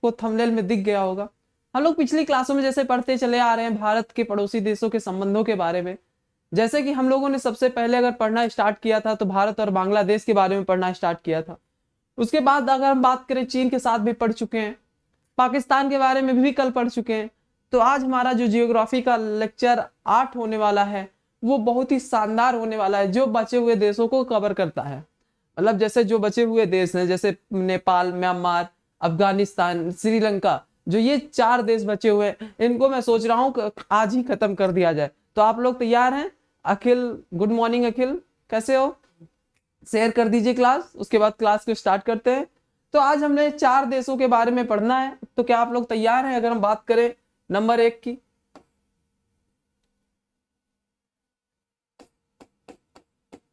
को थंबनेल में दिख गया होगा। हम लोग पिछली क्लासों में जैसे पढ़ते चले आ रहे हैं भारत के पड़ोसी देशों के संबंधों के बारे में। जैसे कि हम लोगों ने सबसे पहले अगर पढ़ना स्टार्ट किया था तो भारत और बांग्लादेश के बारे में पढ़ना स्टार्ट किया था। उसके बाद अगर हम बात करें चीन के साथ भी पढ़ चुके हैं, पाकिस्तान के बारे में भी कल पढ़ चुके हैं। तो आज हमारा जो जियोग्राफी का लेक्चर 8 होने वाला है वो बहुत ही शानदार होने वाला है, जो बचे हुए देशों को कवर करता है। मतलब जैसे जो बचे हुए देश हैं जैसे नेपाल, म्यांमार, अफगानिस्तान, श्रीलंका, जो ये 4 देश बचे हुए हैं इनको मैं सोच रहा हूँ आज ही खत्म कर दिया जाए। तो आप लोग तैयार हैं? अखिल, गुड मॉर्निंग अखिल, कैसे हो? शेयर कर दीजिए क्लास, उसके बाद क्लास को स्टार्ट करते हैं। तो आज हमने 4 देशों के बारे में पढ़ना है, तो क्या आप लोग तैयार हैं? अगर हम बात करें नंबर 1 की,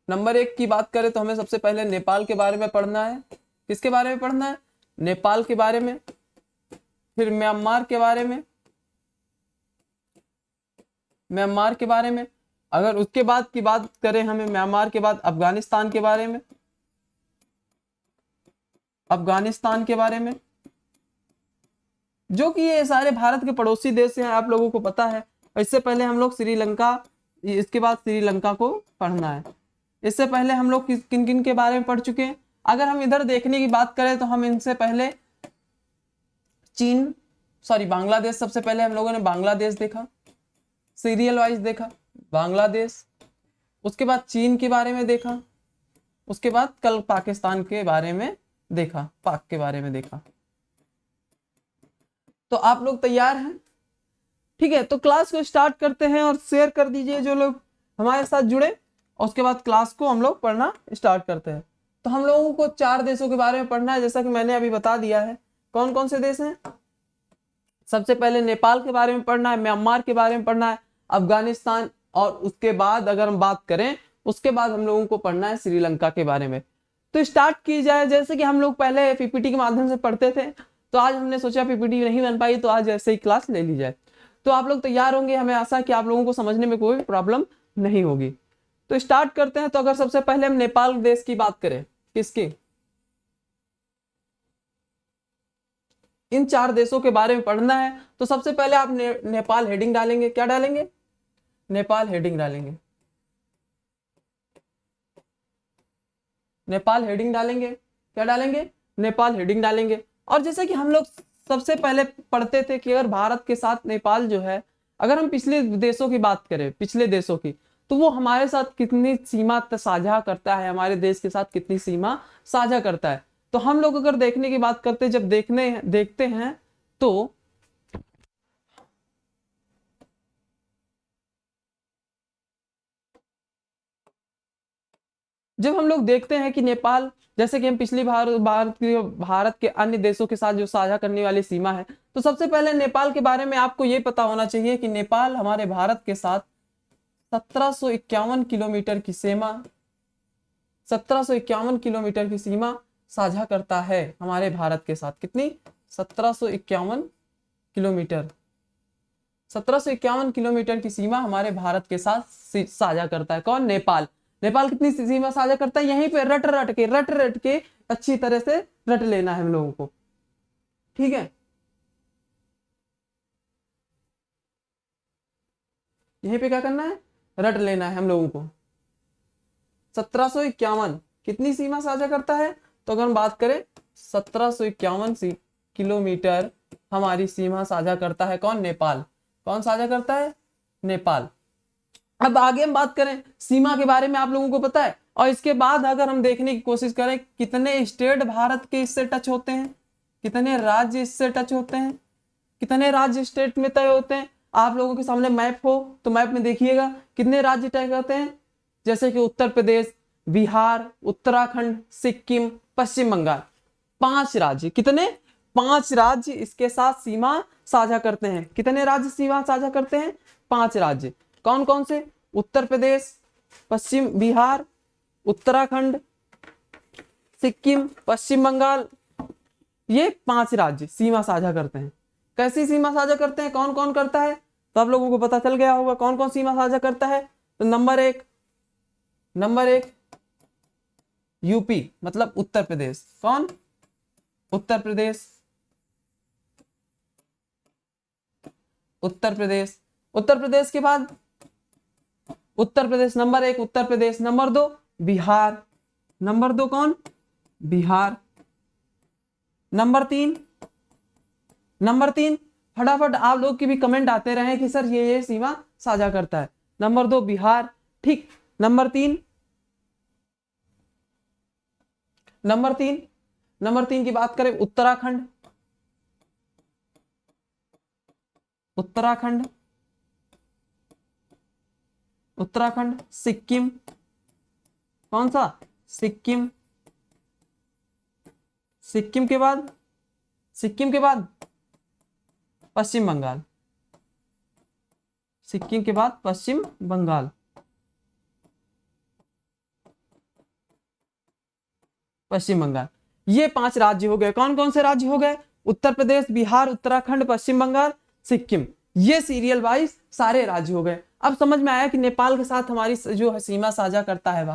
नंबर 1 की बात करें तो हमें सबसे पहले नेपाल के बारे में पढ़ना है। किसके बारे में पढ़ना है? नेपाल के बारे में, फिर म्यांमार के बारे में, म्यांमार के बारे में। अगर उसके बाद की बात करें हमें म्यांमार के बाद अफगानिस्तान के बारे में, अफगानिस्तान के बारे में, जो कि ये सारे भारत के पड़ोसी देश हैं, आप लोगों को पता है। इससे पहले हम लोग श्रीलंका, इसके बाद श्रीलंका को पढ़ना है। इससे पहले हम लोग किन किन के बारे में पढ़ चुके हैं? अगर हम इधर देखने की बात करें तो हम इनसे पहले बांग्लादेश, सबसे पहले हम लोगों ने बांग्लादेश देखा, सीरियल वाइज देखा बांग्लादेश। उसके बाद चीन के बारे में देखा, उसके बाद कल पाकिस्तान के बारे में देखा, पाक के बारे में देखा। तो आप लोग तैयार हैं? ठीक है, तो क्लास को स्टार्ट करते हैं और शेयर कर दीजिए जो लोग हमारे साथ जुड़े, और उसके बाद क्लास को हम लोग पढ़ना स्टार्ट करते हैं। तो हम लोगों को 4 देशों के बारे में पढ़ना है, जैसा कि मैंने अभी बता दिया है। कौन कौन से देश हैं? सबसे पहले नेपाल के बारे में पढ़ना है, म्यांमार के बारे में पढ़ना है, अफगानिस्तान, और उसके बाद अगर हम बात करें उसके बाद हम लोगों को पढ़ना है श्रीलंका के बारे में। तो स्टार्ट की जाए। जैसे कि हम लोग पहले पीपीटी के माध्यम से पढ़ते थे, तो आज हमने सोचा पीपीटी नहीं बन पाई तो आज ऐसे ही क्लास ले ली जाए। तो आप लोग तैयार होंगे? हमें आशा है कि आप लोगों को समझने में कोई प्रॉब्लम नहीं होगी। तो स्टार्ट करते हैं। तो अगर सबसे पहले हम नेपाल देश की बात करें, किसकी? इन 4 देशों के बारे में पढ़ना है। तो सबसे पहले आप नेपाल हेडिंग डालेंगे। क्या डालेंगे? नेपाल हेडिंग डालेंगे। नेपाल हेडिंग डालेंगे। क्या डालेंगे? नेपाल हेडिंग डालेंगे। और जैसे कि हम लोग सबसे पहले पढ़ते थे कि अगर भारत के साथ नेपाल जो है, अगर हम पिछले देशों की बात करें, पिछले देशों की, तो वो हमारे साथ कितनी सीमा साझा करता है, हमारे देश के साथ कितनी सीमा साझा करता है। तो हम लोग अगर देखने की बात करते हैं, जब देखते हैं तो जब हम लोग देखते हैं कि नेपाल, जैसे कि हम पिछली भारत के अन्य देशों के साथ जो साझा करने वाली सीमा है, तो सबसे पहले नेपाल के बारे में आपको ये पता होना चाहिए कि नेपाल हमारे भारत के साथ 1751 किलोमीटर की सीमा, 1751 किलोमीटर की सीमा साझा करता है हमारे भारत के साथ। कितनी? 1751 किलोमीटर, 1751 किलोमीटर की सीमा हमारे भारत के साथ साझा करता है। कौन? नेपाल। नेपाल कितनी सीमा साझा करता है? यहीं पे रट रट के अच्छी तरह से रट लेना है हम लोगों को, ठीक है? यहीं पे क्या करना है? रट लेना है हम लोगों को। 1751 कितनी सीमा साझा करता है? तो अगर हम बात करें 1751 किलोमीटर हमारी सीमा साझा करता है। कौन? नेपाल। कौन साझा करता है? नेपाल। अब आगे हम बात करें सीमा के बारे में, आप लोगों को पता है। और इसके बाद अगर हम देखने की कोशिश करें कितने स्टेट भारत के इससे टच होते हैं, कितने राज्य इससे टच होते हैं, कितने राज्य स्टेट में तय होते हैं। आप लोगों के सामने मैप हो तो मैप में देखिएगा कितने राज्य तय करते हैं। जैसे कि उत्तर प्रदेश, बिहार, उत्तराखंड, सिक्किम, पश्चिम बंगाल, 5 राज्य। कितने? 5 राज्य इसके साथ सीमा साझा करते हैं। कितने राज्य सीमा साझा करते हैं? 5 राज्य। कौन कौन से? उत्तर प्रदेश, बिहार, उत्तराखंड, सिक्किम, पश्चिम बंगाल, ये 5 राज्य सीमा साझा करते हैं। कैसी सीमा साझा करते हैं? कौन कौन करता है? तो आप लोगों को पता चल गया होगा कौन कौन सीमा साझा करता है। तो नंबर एक यूपी, मतलब उत्तर प्रदेश। कौन? उत्तर प्रदेश। उत्तर प्रदेश, उत्तर प्रदेश के बाद उत्तर Pradesh number 1 Uttar Pradesh, number 2 Bihar, number 2 कौन? बिहार। नंबर तीन फटाफट आप लोग की भी कमेंट आते रहे कि सर ये सीमा साझा करता है। नंबर 2 बिहार, ठीक। नंबर तीन की बात करें उत्तराखंड, उत्तराखंड, सिक्किम, कौन सा? सिक्किम। सिक्किम के बाद पश्चिम बंगाल, सिक्किम के बाद पश्चिम बंगाल, पश्चिम बंगाल। ये 5 राज्य हो गए। कौन कौन से राज्य हो गए? उत्तर प्रदेश, बिहार, उत्तराखंड, पश्चिम बंगाल, सिक्किम। ये सीरियल वाइज सारे राज्य हो गए। अब समझ में आया कि नेपाल के साथ हमारी जो सीमा साझा करता है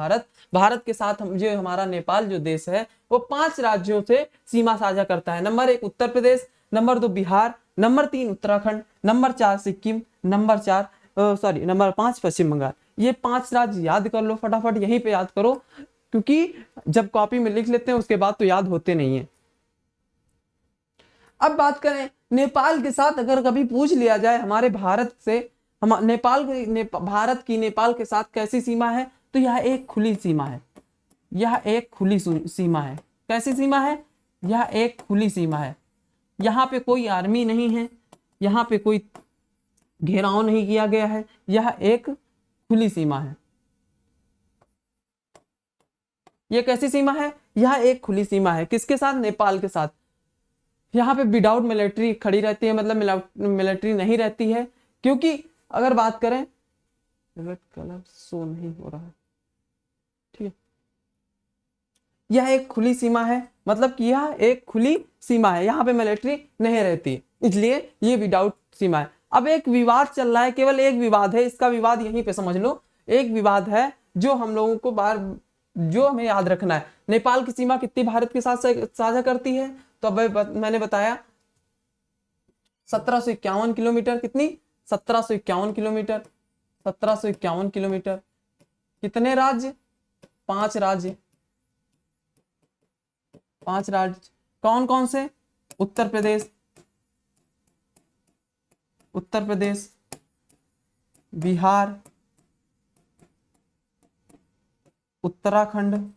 भारत के साथ जो हमारा नेपाल जो देश है वो 5 राज्यों से सीमा साझा करता है। Number 1 Uttar Pradesh, number 2 Bihar, number 3 Uttarakhand, number 4 Sikkim, number 5 Paschim Bengal. ये 5 राज्य याद कर लो फटाफट, यहीं पे याद करो, क्योंकि जब कॉपी में लिख लेते हैं उसके बाद तो याद होते नहीं है। अब बात करें नेपाल के साथ, अगर कभी पूछ लिया जाए हमारे भारत से भारत की नेपाल के साथ कैसी सीमा है, तो यह एक खुली सीमा है। यह एक खुली सीमा है। कैसी सीमा है? यह एक खुली सीमा है। यहाँ पे कोई आर्मी नहीं है, यहाँ पे कोई घेराव नहीं किया गया है, यह एक खुली सीमा है। यह कैसी सीमा है? यह एक खुली सीमा है। किसके साथ? नेपाल के साथ। यहाँ पे विदाउट मिलिट्री खड़ी रहती है, मतलब मिलिट्री नहीं रहती है, क्योंकि अगर बात करें रेड कलर शो नहीं हो रहा है, ठीक है। यह एक खुली सीमा है, मतलब कि यह एक खुली सीमा है, यहाँ पे मिलिट्री नहीं रहती, इसलिए ये विदाउट सीमा है। अब एक विवाद चल रहा है, केवल एक विवाद है, इसका विवाद यहीं पे समझ लो। एक विवाद है जो हम लोगों को जो हमें याद रखना है। नेपाल की सीमा कितनी भारत के साथ साझा करती है? तो अब मैंने बताया 1751 किलोमीटर। कितनी? 1751 किलोमीटर। 1751 किलोमीटर। कितने राज्य? 5 राज्य। 5 राज्य कौन कौन से? उत्तर प्रदेश, बिहार, उत्तराखंड,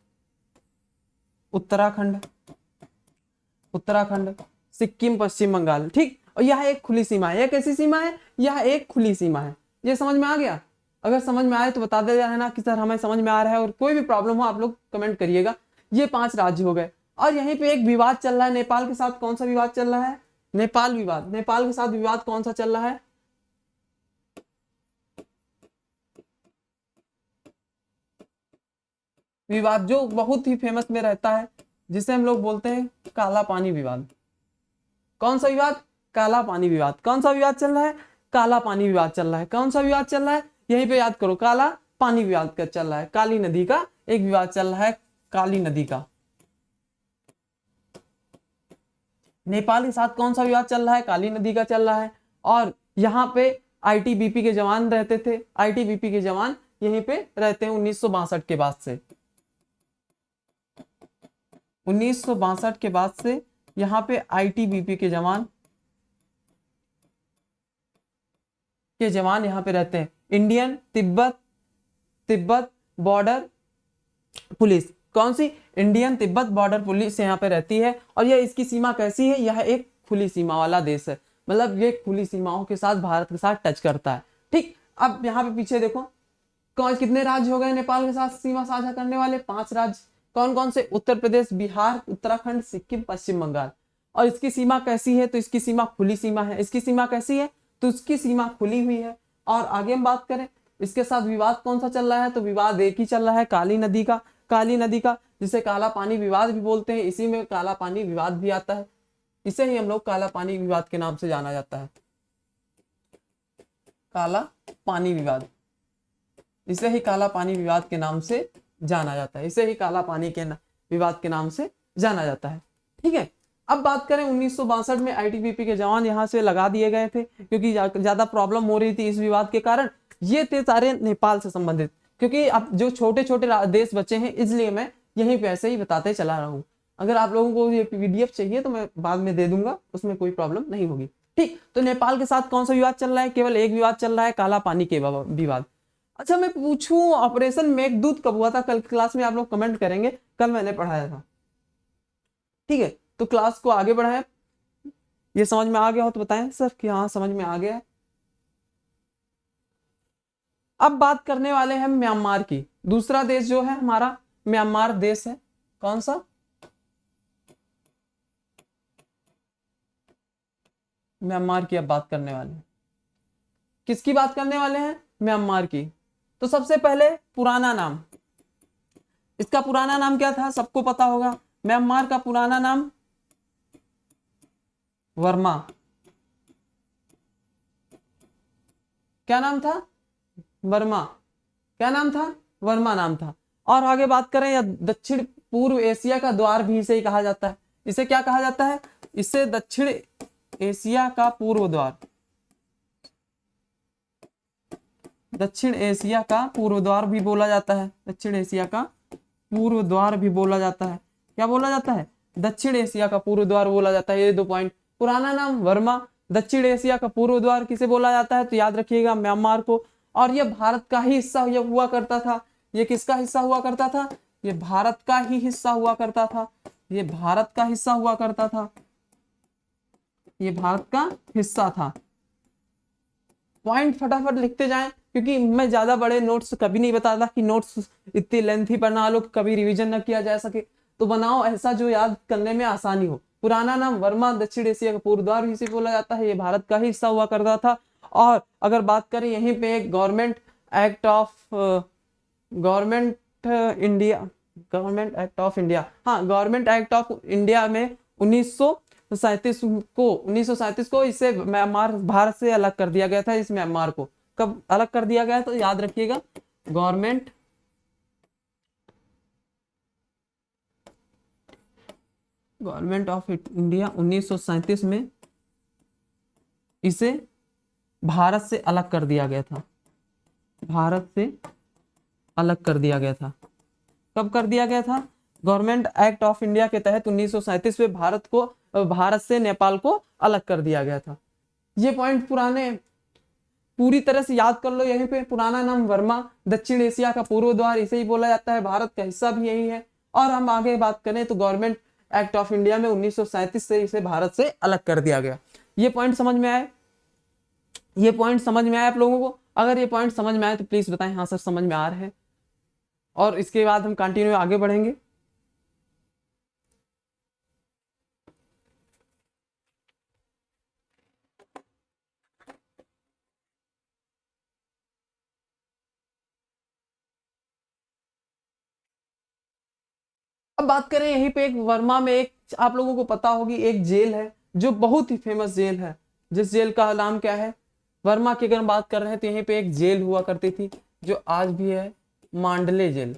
सिक्किम, पश्चिम बंगाल, ठीक। और यह एक खुली सीमा है। यह कैसी सीमा है? यह एक खुली सीमा है। ये समझ में आ गया? अगर समझ में आए तो बता दे रहना कि सर हमें समझ में आ रहा है, और कोई भी प्रॉब्लम हो आप लोग कमेंट करिएगा। ये 5 राज्य हो गए। और यहीं पे एक विवाद चल रहा है नेपाल के साथ। कौन सा विवाद चल रहा है? नेपाल विवाद। नेपाल के साथ विवाद कौन सा चल रहा है? विवाद जो बहुत ही फेमस में रहता है, जिसे हम लोग बोलते हैं काला पानी विवाद। कौन सा विवाद? काला पानी विवाद। कौन सा विवाद चल रहा है? काला पानी विवाद चल रहा है। कौन सा विवाद चल रहा है? यहीं पे याद करो, काला पानी विवाद का चल रहा है। काली नदी का एक विवाद चल रहा है, काली नदी का। नेपाल के साथ कौन सा विवाद चल रहा है? काली नदी का चल रहा है। और यहाँ पे आईटीबीपी के जवान रहते थे। आईटीबीपी के जवान यहीं पे रहते हैं 1962 के बाद से। 1962 के बाद से यहाँ पे आईटीबीपी के जवान यहाँ पे रहते हैं। Indian Tibet border police. कौन सी? इंडियन तिब्बत बॉर्डर पुलिस यहाँ पे रहती है। और यह इसकी सीमा कैसी है? यह एक खुली सीमा वाला देश है, मतलब ये खुली सीमाओं के साथ भारत के साथ टच करता है, ठीक। अब यहाँ पे पीछे देखो, कितने राज्य हो गए नेपाल के साथ सीमा साझा करने वाले? 5 राज्य। कौन कौन से? उत्तर प्रदेश, बिहार, उत्तराखंड, सिक्किम, पश्चिम बंगाल। और इसकी सीमा कैसी है? तो इसकी सीमा खुली सीमा है। इसकी सीमा कैसी है? तो इसकी सीमा खुली हुई है। और आगे हम बात करें इसके साथ विवाद कौन सा चल रहा है, तो विवाद एक ही चल रहा है, काली नदी का, जिसे काला पानी विवाद भी बोलते हैं। इसी में काला पानी विवाद भी आता है, इसे ही हम लोग काला पानी विवाद के नाम से जाना जाता है। काला पानी विवाद, इसे ही काला पानी विवाद के नाम से जाना जाता है। इसे ही काला पानी के विवाद के नाम से जाना जाता है, ठीक है। अब बात करें 1962 में आईटीबीपी के जवान यहाँ से लगा दिए गए थे क्योंकि ज्यादा प्रॉब्लम हो रही थी इस विवाद के कारण। ये थे सारे नेपाल से संबंधित, क्योंकि अब जो छोटे छोटे देश बचे हैं इसलिए मैं यहीं पे ऐसे ही बताते चला रहा हूँ। अगर आप लोगों को ये पीडीएफ चाहिए तो मैं बाद में दे दूंगा, उसमें कोई प्रॉब्लम नहीं होगी। ठीक, तो नेपाल के साथ कौन सा विवाद चल रहा है? केवल एक विवाद चल रहा है, काला पानी के विवाद। अच्छा मैं पूछूं ऑपरेशन मेघदूत कब हुआ था? कल क्लास में आप लोग कमेंट करेंगे, कल मैंने पढ़ाया था। ठीक है, तो क्लास को आगे बढ़ाएं। ये समझ में आ गया हो तो बताएं सर कि हाँ समझ में आ गया है। अब बात करने वाले हैं म्यांमार की। दूसरा देश जो है हमारा म्यांमार देश है। कौन सा? म्यांमार की अब बात करने वाले हैं। किसकी बात करने वाले हैं? म्यांमार की। तो सबसे पहले पुराना नाम, इसका पुराना नाम क्या था? सबको पता होगा। म्यांमार का पुराना नाम वर्मा। क्या नाम था? वर्मा। क्या नाम था? वर्मा नाम था। और आगे बात करें, या दक्षिण पूर्व एशिया का द्वार भी इसे ही कहा जाता है। इसे क्या कहा जाता है? इसे दक्षिण एशिया का पूर्व द्वार, दक्षिण एशिया का पूर्व द्वार भी बोला जाता है। दक्षिण एशिया का पूर्व द्वार भी बोला जाता है। क्या बोला जाता है? दक्षिण एशिया का पूर्व द्वार बोला जाता है। ये 2 पॉइंट, पुराना नाम वर्मा, दक्षिण एशिया का पूर्व द्वार किसे बोला जाता है? तो याद रखिएगा म्यांमार को। और ये भारत का ही हिस्सा हुआ करता था। ये किसका हिस्सा हुआ करता था? ये भारत का ही हिस्सा हुआ करता था। ये भारत का हिस्सा हुआ करता था। ये भारत का हिस्सा था। पॉइंट फटाफट लिखते जाएं, क्योंकि मैं ज्यादा बड़े नोट्स कभी नहीं बताता कि नोट्स इतनी लेंथी बना लो कभी रिवीजन न किया जा सके। तो बनाओ ऐसा जो याद करने में आसानी हो। पुराना नाम वर्मा, दक्षिण एशिया का पूर्व द्वार इसे बोला जाता है। ये भारत का ही हिस्सा हुआ करता था। और अगर बात करें यहीं पे एक गवर्नमेंट एक्ट ऑफ इंडिया, हाँ गवर्नमेंट एक्ट ऑफ इंडिया में 1937 को इसे म्यांमार भारत से अलग कर दिया गया था। इस म्यांमार को कब अलग कर दिया गया? तो याद रखिएगा, गवर्नमेंट ऑफ इंडिया 1937 में इसे भारत से अलग कर दिया गया था। भारत से अलग कर दिया गया था। कब कर दिया गया था? गवर्नमेंट एक्ट ऑफ इंडिया के तहत 1937 में भारत से नेपाल को अलग कर दिया गया था। ये पॉइंट पुराने पूरी तरह से याद कर लो। यहीं पे पुराना नाम वर्मा, दक्षिण एशिया का पूर्व द्वार इसे ही बोला जाता है। भारत का हिस्सा भी यही है। और हम आगे बात करें तो गवर्नमेंट एक्ट ऑफ इंडिया में 1937 से इसे भारत से अलग कर दिया गया। ये पॉइंट समझ में आए? ये पॉइंट समझ में आए आप लोगों को? अगर ये पॉइंट समझ में आए तो प्लीज बताएं हाँ सर समझ में आ रहा है। और इसके बाद हम कंटिन्यू आगे बढ़ेंगे। अब बात करें यहीं पे एक वर्मा में एक आप लोगों को पता होगी एक जेल है जो बहुत ही फेमस जेल है। जिस जेल का नाम क्या है? वर्मा की अगर हम बात कर रहे हैं तो यहीं पे एक जेल हुआ करती थी जो आज भी है, मांडले जेल।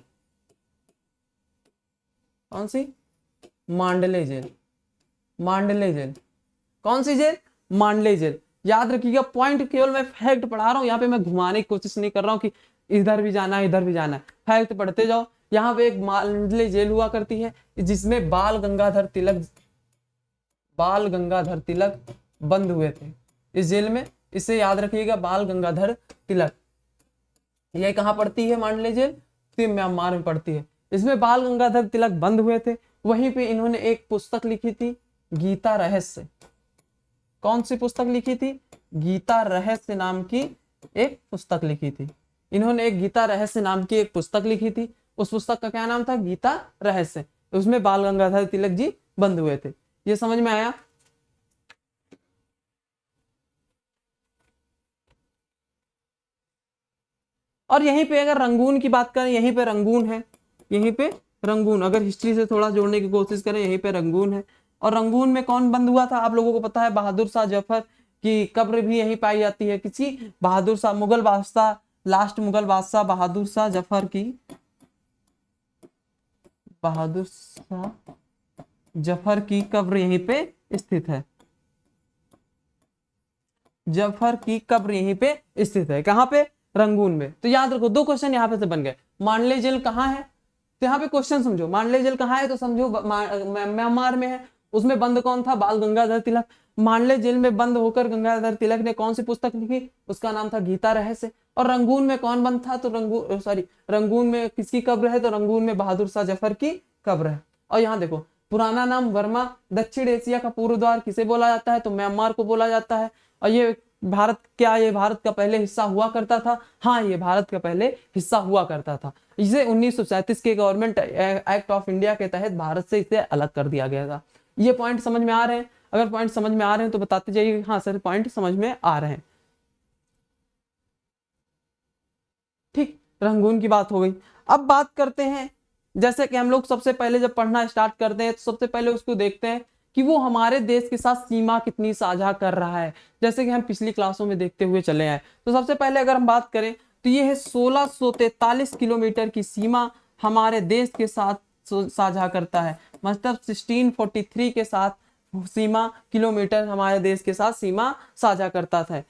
कौन सी? मांडले जेल। मांडले जेल। कौन सी जेल? मांडले जेल। याद रखिएगा, पॉइंट केवल मैं फैक्ट पढ़ा रहा हूं, यहाँ पे मैं घुमाने की कोशिश नहीं कर रहा हूँ कि इधर भी जाना है इधर भी जाना है। फैक्ट पढ़ते जाओ। यहाँ पे एक मांडले जेल हुआ करती है जिसमें बाल गंगाधर तिलक बंद हुए थे इस जेल में। इसे याद रखिएगा, बाल गंगाधर तिलक। यह कहाँ पड़ती है मांडले जेल? तो म्यांमार में पड़ती है। इसमें बाल गंगाधर तिलक बंद हुए थे। वहीं पे इन्होंने एक पुस्तक लिखी थी, गीता रहस्य। कौन सी पुस्तक लिखी थी? गीता रहस्य नाम की एक पुस्तक लिखी थी। इन्होंने एक गीता रहस्य नाम की एक पुस्तक लिखी थी। उस पुस्तक का क्या नाम था? गीता रहस्य। उसमें बाल गंगाधर तिलक जी बंद हुए थे। ये समझ में आया? और यहीं पे अगर रंगून की बात करें, यहीं पे रंगून है। यहीं पे रंगून, अगर हिस्ट्री से थोड़ा जोड़ने की कोशिश करें, यहीं पे रंगून है। और रंगून में कौन बंद हुआ था? आप लोगों को पता है, बहादुर शाह जफर की कब्र भी यहीं पाई जाती है। किसी बहादुर शाह, मुगल बादशाह, लास्ट मुगल बादशाह बहादुर शाह जफर की, बहादुर शाह जफर की कब्र यहीं पे स्थित है। जफर की कब्र यहीं पे स्थित है। कहां पे? रंगून में। तो याद रखो, दो क्वेश्चन यहाँ पे से बन गए। मांडले जेल कहाँ है? तो यहाँ पे क्वेश्चन समझो, मांडले जेल कहाँ है तो समझो म्यांमार में है। उसमें बंद कौन था? बाल गंगाधर तिलक। मांडले जेल में बंद होकर गंगाधर तिलक ने कौन सी पुस्तक लिखी? उसका नाम था गीता रहस्य। और रंगून में कौन बंद था? तो रंगून में किसकी कब्र है? तो रंगून में बहादुर शाह जफर की कब्र है। और यहाँ देखो, पुराना नाम वर्मा। दक्षिण एशिया का पूर्व द्वार किसे बोला जाता है? तो म्यांमार को बोला जाता है। और ये भारत, क्या ये भारत का पहले हिस्सा हुआ करता था? हाँ, ये भारत का पहले हिस्सा हुआ करता था। इसे 1937 के गवर्नमेंट एक्ट ऑफ इंडिया के तहत भारत से इसे अलग कर दिया गया था। ये पॉइंट समझ में आ रहे हैं? अगर पॉइंट समझ में आ रहे हैं तो बताते जाइए हाँ सर पॉइंट समझ में आ रहे हैं। ठीक, रंगून की बात हो गई। अब बात करते हैं, जैसे कि हम लोग सबसे पहले जब पढ़ना स्टार्ट करते हैं तो सबसे पहले उसको देखते हैं कि वो हमारे देश के साथ सीमा कितनी साझा कर रहा है, जैसे कि हम पिछली क्लासों में देखते हुए चले आए। तो सबसे पहले अगर हम बात करें तो ये है 1643 किलोमीटर की सीमा हमारे देश के साथ साझा करता है। मतलब 1643 के साथ सीमा किलोमीटर हमारे देश के साथ सीमा साझा करता था।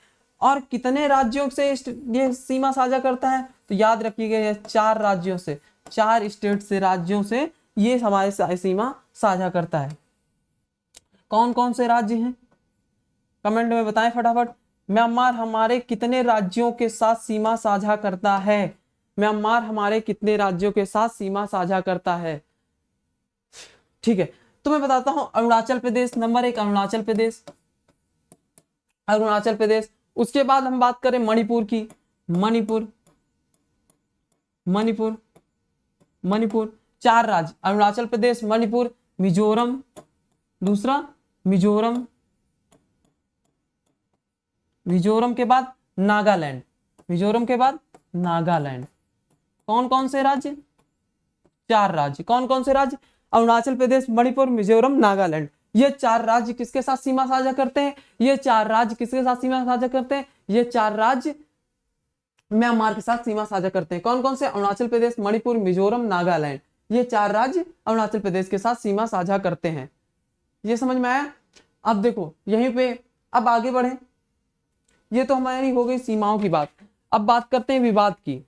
और कितने राज्यों से ये सीमा साझा करता है? तो याद रखिएगा, ये 4 राज्यों से, 4 स्टेट से, राज्यों से ये हमारे सीमा साझा करता है। कौन कौन से राज्य हैं? कमेंट में बताएं फटाफट। म्यांमार हमारे कितने राज्यों के साथ सीमा साझा करता है? म्यांमार हमारे कितने राज्यों के साथ सीमा साझा करता है? ठीक है, तो मैं बताता हूं। अरुणाचल प्रदेश नंबर 1, अरुणाचल प्रदेश, अरुणाचल प्रदेश। उसके बाद हम बात करें मणिपुर की, मणिपुर, मणिपुर, मणिपुर। 4 राज्य, अरुणाचल प्रदेश, मणिपुर, मिजोरम, दूसरा मिजोरम, मिजोरम के बाद नागालैंड, मिजोरम के बाद नागालैंड। कौन कौन से राज्य? 4 राज्य। कौन कौन से राज्य? अरुणाचल प्रदेश, मणिपुर, मिजोरम, नागालैंड। ये 4 राज्य किसके साथ सीमा साझा करते हैं? ये 4 राज्य किसके साथ सीमा साझा करते हैं? ये 4 राज्य म्यांमार के साथ सीमा साझा करते हैं। कौन कौन से? अरुणाचल प्रदेश, मणिपुर, मिजोरम, नागालैंड। ये 4 राज्य अरुणाचल प्रदेश के साथ सीमा साझा करते हैं। ये समझ में आया? अब देखो यहीं पे, अब आगे बढ़े। ये तो हमारी हो गई सीमाओं की बात। अब बात करते हैं विवाद की।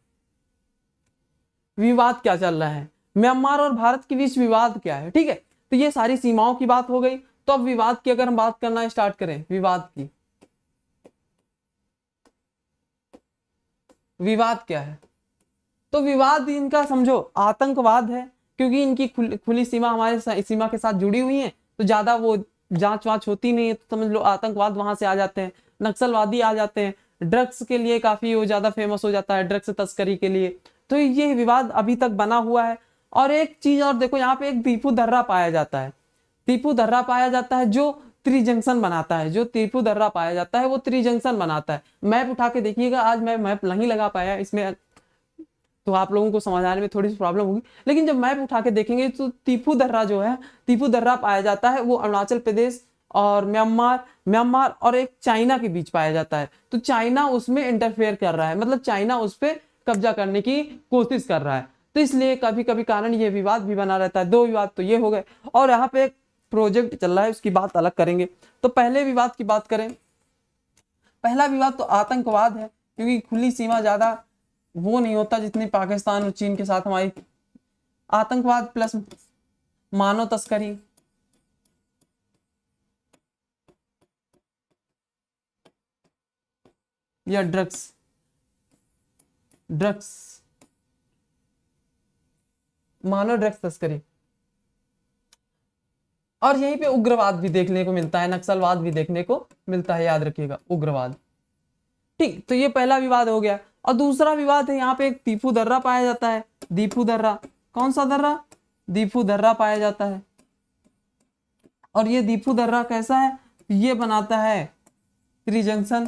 विवाद क्या चल रहा है? म्यांमार और भारत के बीच विवाद क्या है? ठीक है, तो ये सारी सीमाओं की बात हो गई। तो अब विवाद की अगर हम बात करना स्टार्ट करें, विवाद की, विवाद क्या है? तो विवाद इनका समझो आतंकवाद है, क्योंकि इनकी खुली सीमा हमारे सीमा के साथ जुड़ी हुई है, तो ज्यादा वो जांच वाच होती नहीं है, तो समझ लो आतंकवाद वहां से आ जाते हैं, नक्सलवादी आ जाते हैं, ड्रग्स के लिए काफी वो ज्यादा फेमस हो जाता है, ड्रग्स तस्करी के लिए। तो ये विवाद अभी तक बना हुआ है। और एक चीज और देखो, यहाँ पे एक तीपू दर्रा पाया जाता है, तीपू दर्रा पाया जाता है जो त्रिजंक्शन बनाता है, जो तीपू दर्रा पाया जाता है वो त्रिजंक्शन बनाता है। मैप उठा के देखिएगा, आज मैं मैप नहीं लगा पाया इसमें, तो आप लोगों को समझ आने में थोड़ी सी प्रॉब्लम होगी, लेकिन जब मैप उठा के देखेंगे तो तीपू दर्रा जो है, तीपू दर्रा पाया जाता है वो अरुणाचल प्रदेश और म्यांमार, म्यांमार और एक चाइना के बीच पाया जाता है। तो चाइना उसमें इंटरफेयर कर रहा है, मतलब चाइना उस पर कब्जा करने की कोशिश कर रहा है। तो इसलिए कभी कभी कारण ये विवाद भी बना रहता है। 2 विवाद तो ये हो गए, और यहाँ पे एक प्रोजेक्ट चल रहा है, उसकी बात अलग करेंगे। तो पहले विवाद की बात करें, पहला विवाद तो आतंकवाद है, क्योंकि खुली सीमा ज्यादा वो नहीं होता जितनी पाकिस्तान और चीन के साथ हमारी। आतंकवाद प्लस मानव तस्करी, या ड्रग्स, ड्रग्स, मानव ड्रग्स तस्करी। और यहीं पे उग्रवाद भी देखने को मिलता है, नक्सलवाद भी देखने को मिलता है, याद रखिएगा उग्रवाद। ठीक, तो ये पहला विवाद हो गया। और दूसरा विवाद है, यहाँ पे एक तीपू दर्रा पाया जाता है, दीपू दर्रा। कौन सा दर्रा? दीपू दर्रा पाया जाता है। और ये दीपू दर्रा कैसा है? ये बनाता है त्रिजंक्शन,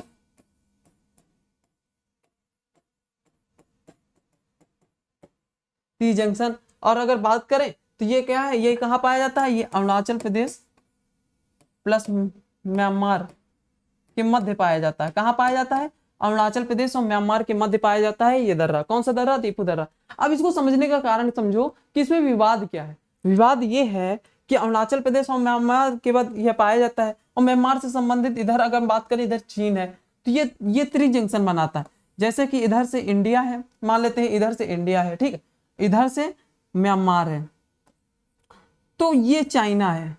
त्रिजंक्शन। और अगर बात करें तो ये क्या है? ये कहाँ पाया जाता है? ये अरुणाचल प्रदेश प्लस म्यांमार के मध्य पाया जाता है। कहाँ पाया जाता है? अरुणाचल प्रदेश और म्यांमार के मध्य पाया जाता है ये दर्रा। कौन सा दर्रा? दीपू दर्रा। अब इसको समझने का कारण समझो कि इसमें विवाद क्या है। विवाद ये है कि अरुणाचल प्रदेश और म्यांमार के बाद यह पाया जाता है। और म्यांमार से संबंधित इधर अगर हम बात करें, इधर चीन है, तो ये त्रिजंक्शन बनाता है। जैसे कि इधर से इंडिया है, मान लेते हैं इधर से इंडिया है, ठीक है, इधर से म्यांमार है, तो ये चाइना है,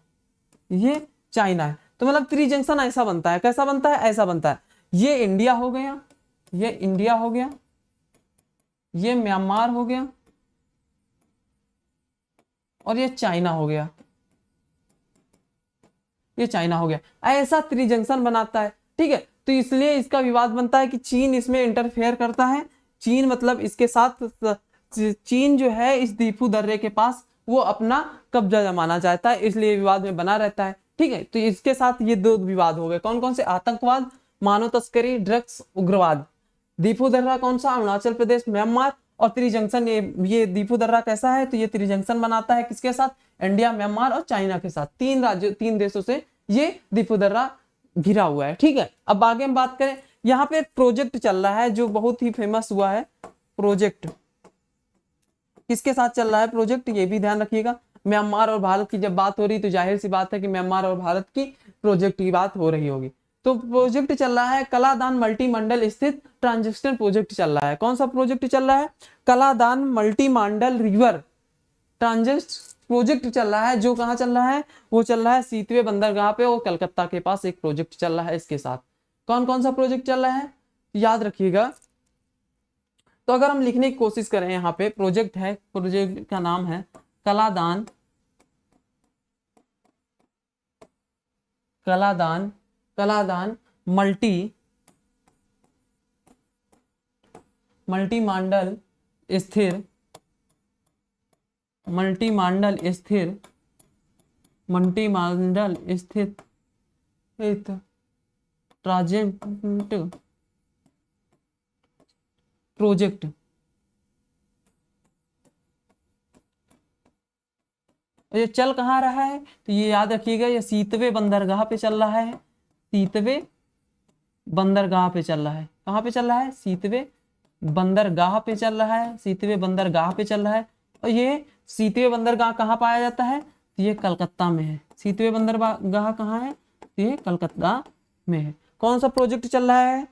ये चाइना है। तो मतलब त्रिजंक्शन ऐसा बनता है, कैसा बनता है, ऐसा बनता है। ये इंडिया हो गया, ये इंडिया हो गया, ये म्यांमार हो गया, और ये चाइना हो गया, ये चाइना हो गया। ऐसा त्रिजंक्शन बनाता है, ठीक है। तो इसलिए इसका विवाद बनता है कि चीन इसमें इंटरफेयर करता है। चीन मतलब इसके साथ, चीन जो है इस दीफू दर्रे के पास वो अपना कब्जा जमाना चाहता है, इसलिए विवाद में बना रहता है, ठीक है। तो इसके साथ ये दो विवाद हो गए, कौन कौन से, आतंकवाद, मानव तस्करी, ड्रग्स, उग्रवाद। दीफू दर्रा कौन सा, अरुणाचल प्रदेश, म्यांमार। और त्रिजंक्शन, ये दीफू दर्रा कैसा है, तो ये त्रिजंक्शन बनाता है किसके साथ, इंडिया, म्यांमार और चाइना के साथ। 3 राज्यों, 3 देशों से ये दीफू दर्रा घिरा हुआ है, ठीक है। अब आगे हम बात करें, यहाँ पे एक प्रोजेक्ट चल रहा है जो बहुत ही फेमस हुआ है। प्रोजेक्ट किसके साथ चल रहा है, प्रोजेक्ट, ये भी ध्यान रखिएगा। म्यांमार और भारत की जब बात हो रही तो जाहिर सी बात है कि म्यांमार और भारत की प्रोजेक्ट की बात हो रही होगी। तो प्रोजेक्ट चल रहा है कलादान मल्टी मंडल स्थित ट्रांजिस्टर प्रोजेक्ट चल रहा है। कौन सा प्रोजेक्ट चल रहा है, कलादान मल्टी मंडल रिवर ट्रांजिस्ट प्रोजेक्ट चल रहा है। जो कहाँ चल रहा है, वो चल रहा है सीतवे बंदरगाह पे और कलकत्ता के पास एक प्रोजेक्ट चल रहा है इसके साथ। कौन कौन सा प्रोजेक्ट चल रहा है याद रखिएगा। तो अगर हम लिखने की कोशिश करें, यहाँ पे प्रोजेक्ट है, प्रोजेक्ट का नाम है कलादान, कलादान, कलादान मल्टी मंडल स्थिर, मल्टी मंडल स्थित ट्रांजिट प्रोजेक्ट। ये चल कहाँ रहा है, तो ये याद रखिएगा, ये सीतवे बंदरगाह पे चल रहा है, सीतवे बंदरगाह पे चल रहा है। कहाँ पे चल रहा है, सीतवे बंदरगाह पे चल रहा है, सीतवे बंदरगाह पे चल रहा है। और ये सीतवे बंदरगाह कहाँ पाया जाता है, तो ये कलकत्ता में है। सीतवे बंदरगाह कहाँ है, तो ये कलकत्ता में है। कौन सा प्रोजेक्ट चल रहा है,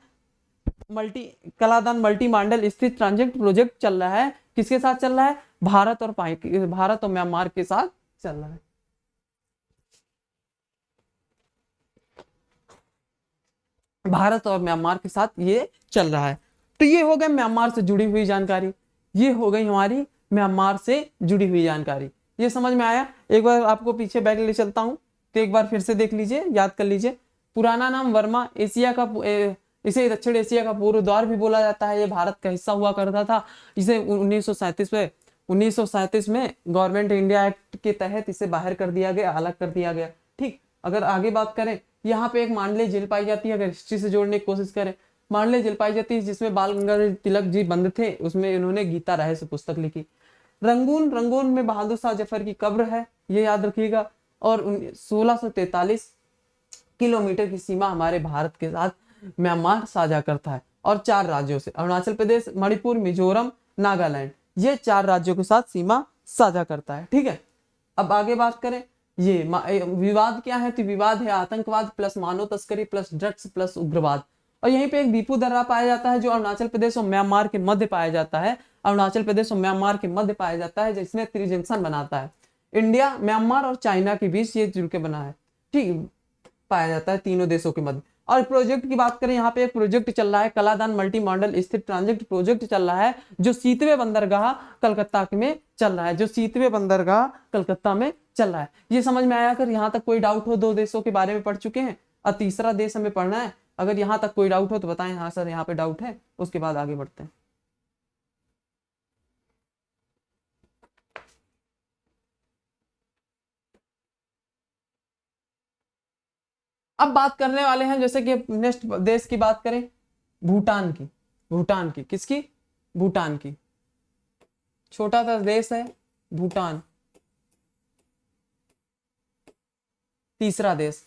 कलादान मल्टी मंडल स्थित ट्रांजिट प्रोजेक्ट चल रहा है। किसके साथ चल रहा है, भारत और म्यांमार के साथ चल रहा है। भारत और म्यांमार के साथ ये चल रहा है। तो ये हो गए म्यांमार से जुड़ी हुई जानकारी, ये हो गई हमारी म्यांमार से जुड़ी हुई जानकारी। ये समझ में आया। एक बार आपको पीछे बैक ले चलता हूं, तो एक बार फिर से देख लीजिए, याद कर लीजिए। पुराना नाम वर्मा, एशिया का, इसे दक्षिण एशिया का पूर्व द्वार भी बोला जाता है। ये भारत का हिस्सा हुआ करता था। इसे 1937 में गवर्नमेंट इंडिया एक्ट के तहत इसे बाहर कर दिया गया, अलग कर दिया गया, ठीक। अगर आगे बात करें, यहाँ पे एक मांडले झील पाई जाती है। अगर हिस्ट्री से जोड़ने की कोशिश करें, मांडले झील पाई जाती है जिसमें बाल गंगाधर तिलक जी बंद थे, उसमें इन्होंने गीता रहस्य पुस्तक लिखी। रंगून में बहादुर शाह जफर की कब्र है, ये याद रखिएगा। और 1643 किलोमीटर की सीमा हमारे भारत के साथ म्यांमार साझा करता है। और 4 राज्यों से, अरुणाचल प्रदेश, मणिपुर, मिजोरम, नागालैंड, ये 4 राज्यों के साथ सीमा साझा करता है, ठीक है। अब आगे बात करें, ये विवाद क्या है, तो विवाद है आतंकवाद प्लस मानव तस्करी प्लस ड्रग्स प्लस उग्रवाद। और यहीं पे एक दीपू दर्रा पाया जाता है जो अरुणाचल प्रदेश और म्यांमार के मध्य पाया जाता है, अरुणाचल प्रदेश और म्यांमार के मध्य पाया जाता है, जिसमें त्रिजंक्शन बनाता है। इंडिया, म्यांमार और चाइना के बीच ये जुड़ के बना है, ठीक, पाया जाता है तीनों देशों के मध्य। और प्रोजेक्ट की बात करें, यहाँ पे एक प्रोजेक्ट चल रहा है कलादान मल्टी मॉडल स्थित ट्रांजिट प्रोजेक्ट चल रहा है, जो सीतवे बंदरगाह कलकत्ता में चल रहा है, जो सीतवे बंदरगाह कलकत्ता में चल रहा है। ये समझ में आया। अगर यहाँ तक कोई डाउट हो, 2 देशों के बारे में पढ़ चुके हैं और तीसरा देश हमें पढ़ना है। अगर यहाँ तक कोई डाउट हो तो बताएं, हाँ सर यहाँ पे डाउट है, उसके बाद आगे बढ़ते हैं। अब बात करने वाले हैं, जैसे कि नेक्स्ट देश की बात करें, भूटान की। भूटान की किसकी, भूटान की। छोटा सा देश है भूटान। तीसरा देश,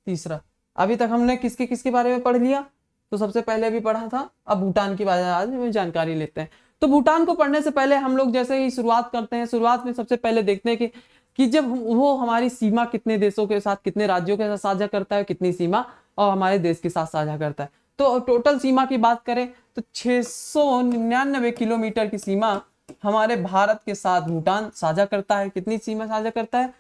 तीसरा। अभी तक हमने किसके बारे में पढ़ लिया, तो सबसे पहले भी पढ़ा था, अब भूटान की बारे में जानकारी लेते हैं। तो भूटान को पढ़ने से पहले हम लोग जैसे ही शुरुआत करते हैं, शुरुआत में सबसे पहले देखते हैं कि जब वो हमारी सीमा कितने देशों के साथ, कितने राज्यों के साथ साझा करता है, कितनी सीमा और हमारे देश के साथ साझा करता है। तो टोटल सीमा की बात करें तो 699 किलोमीटर की सीमा हमारे भारत के साथ भूटान साझा करता है। कितनी सीमा साझा करता है?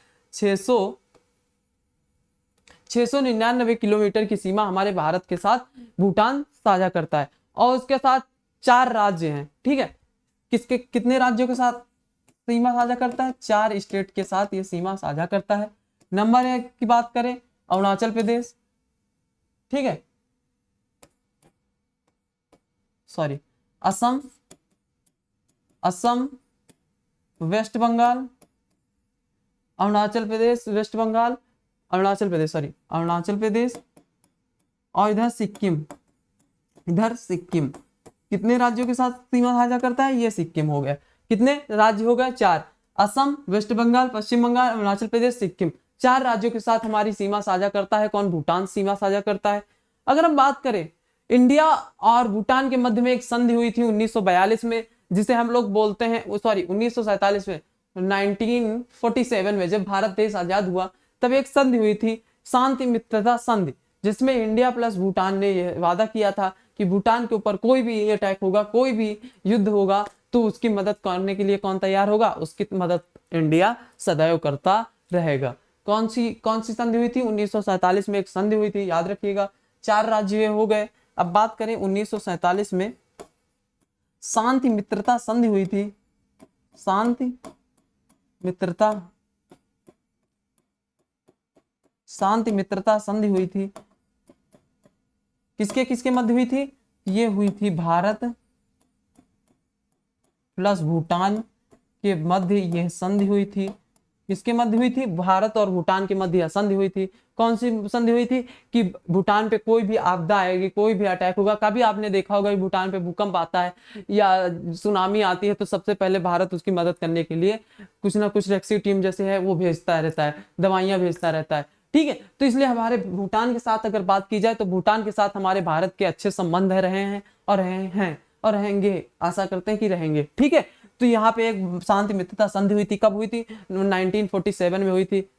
699 किलोमीटर की सीमा हमारे भारत के साथ भूटान साझा करता है। और उसके साथ 4 राज्य हैं, ठीक है। किसके कितने राज्यों के साथ सीमा साझा करता है? 4 स्टेट के साथ ये सीमा साझा करता है। नंबर 1 की बात करें, अरुणाचल प्रदेश, ठीक है, sorry, Assam, Assam, waste Bengal, Arunachal Pradesh, waste Bengal, Arunachal Pradesh, sorry, Arunachal Pradesh, और इधर सिक्किम, इधर सिक्किम। कितने राज्यों के साथ सीमा साझा करता है? ये सिक्किम हो गया। कितने राज्य हो गए? 4। असम, वेस्ट बंगाल, पश्चिम बंगाल, अरुणाचल प्रदेश, सिक्किम, 4 राज्यों के साथ हमारी सीमा साझा करता है। कौन? भूटान सीमा साझा करता है। अगर हम बात करें, इंडिया और भूटान के मध्य में एक संधि हुई थी 1942 में, जिसे हम लोग बोलते हैं, सॉरी 1947 में, 1947 में जब भारत देश आजाद हुआ तब एक संधि हुई थी, शांति मित्रता संधि, जिसमें इंडिया प्लस भूटान ने यह वादा किया था कि भूटान के ऊपर कोई भी अटैक होगा, कोई भी युद्ध होगा, तो उसकी मदद करने के लिए कौन तैयार होगा? उसकी मदद इंडिया सदैव करता रहेगा। कौन सी संधि हुई थी? 1947 में एक संधि हुई थी, याद रखिएगा। 4 राज्य हो गए। अब बात करें 1947 में शांति मित्रता संधि हुई थी, शांति मित्रता, शांति मित्रता संधि हुई थी। किसके किसके मध्य हुई थी? ये हुई थी भारत प्लस भूटान के मध्य यह संधि हुई थी। किसके मध्य हुई थी? भारत और भूटान के मध्य संधि हुई थी। कौन सी संधि हुई थी? कि भूटान पे कोई भी आपदा आएगी, कोई भी अटैक होगा। कभी आपने देखा होगा कि भूटान पे भूकंप आता है या सुनामी आती है तो सबसे पहले भारत उसकी मदद करने के लिए कुछ ना कुछ रेस्क्यू टीम जैसे है वो भेजता रहता है, दवाइयां भेजता रहता है, ठीक है। तो इसलिए हमारे भूटान के साथ अगर बात की जाए तो भूटान के साथ हमारे भारत के अच्छे संबंध रहे हैं और रहे हैं और रहेंगे, आशा करते हैं कि रहेंगे, ठीक है। तो यहाँ पे एक शांति मित्रता संधि हुई थी। कब हुई थी? 1947 में हुई थी।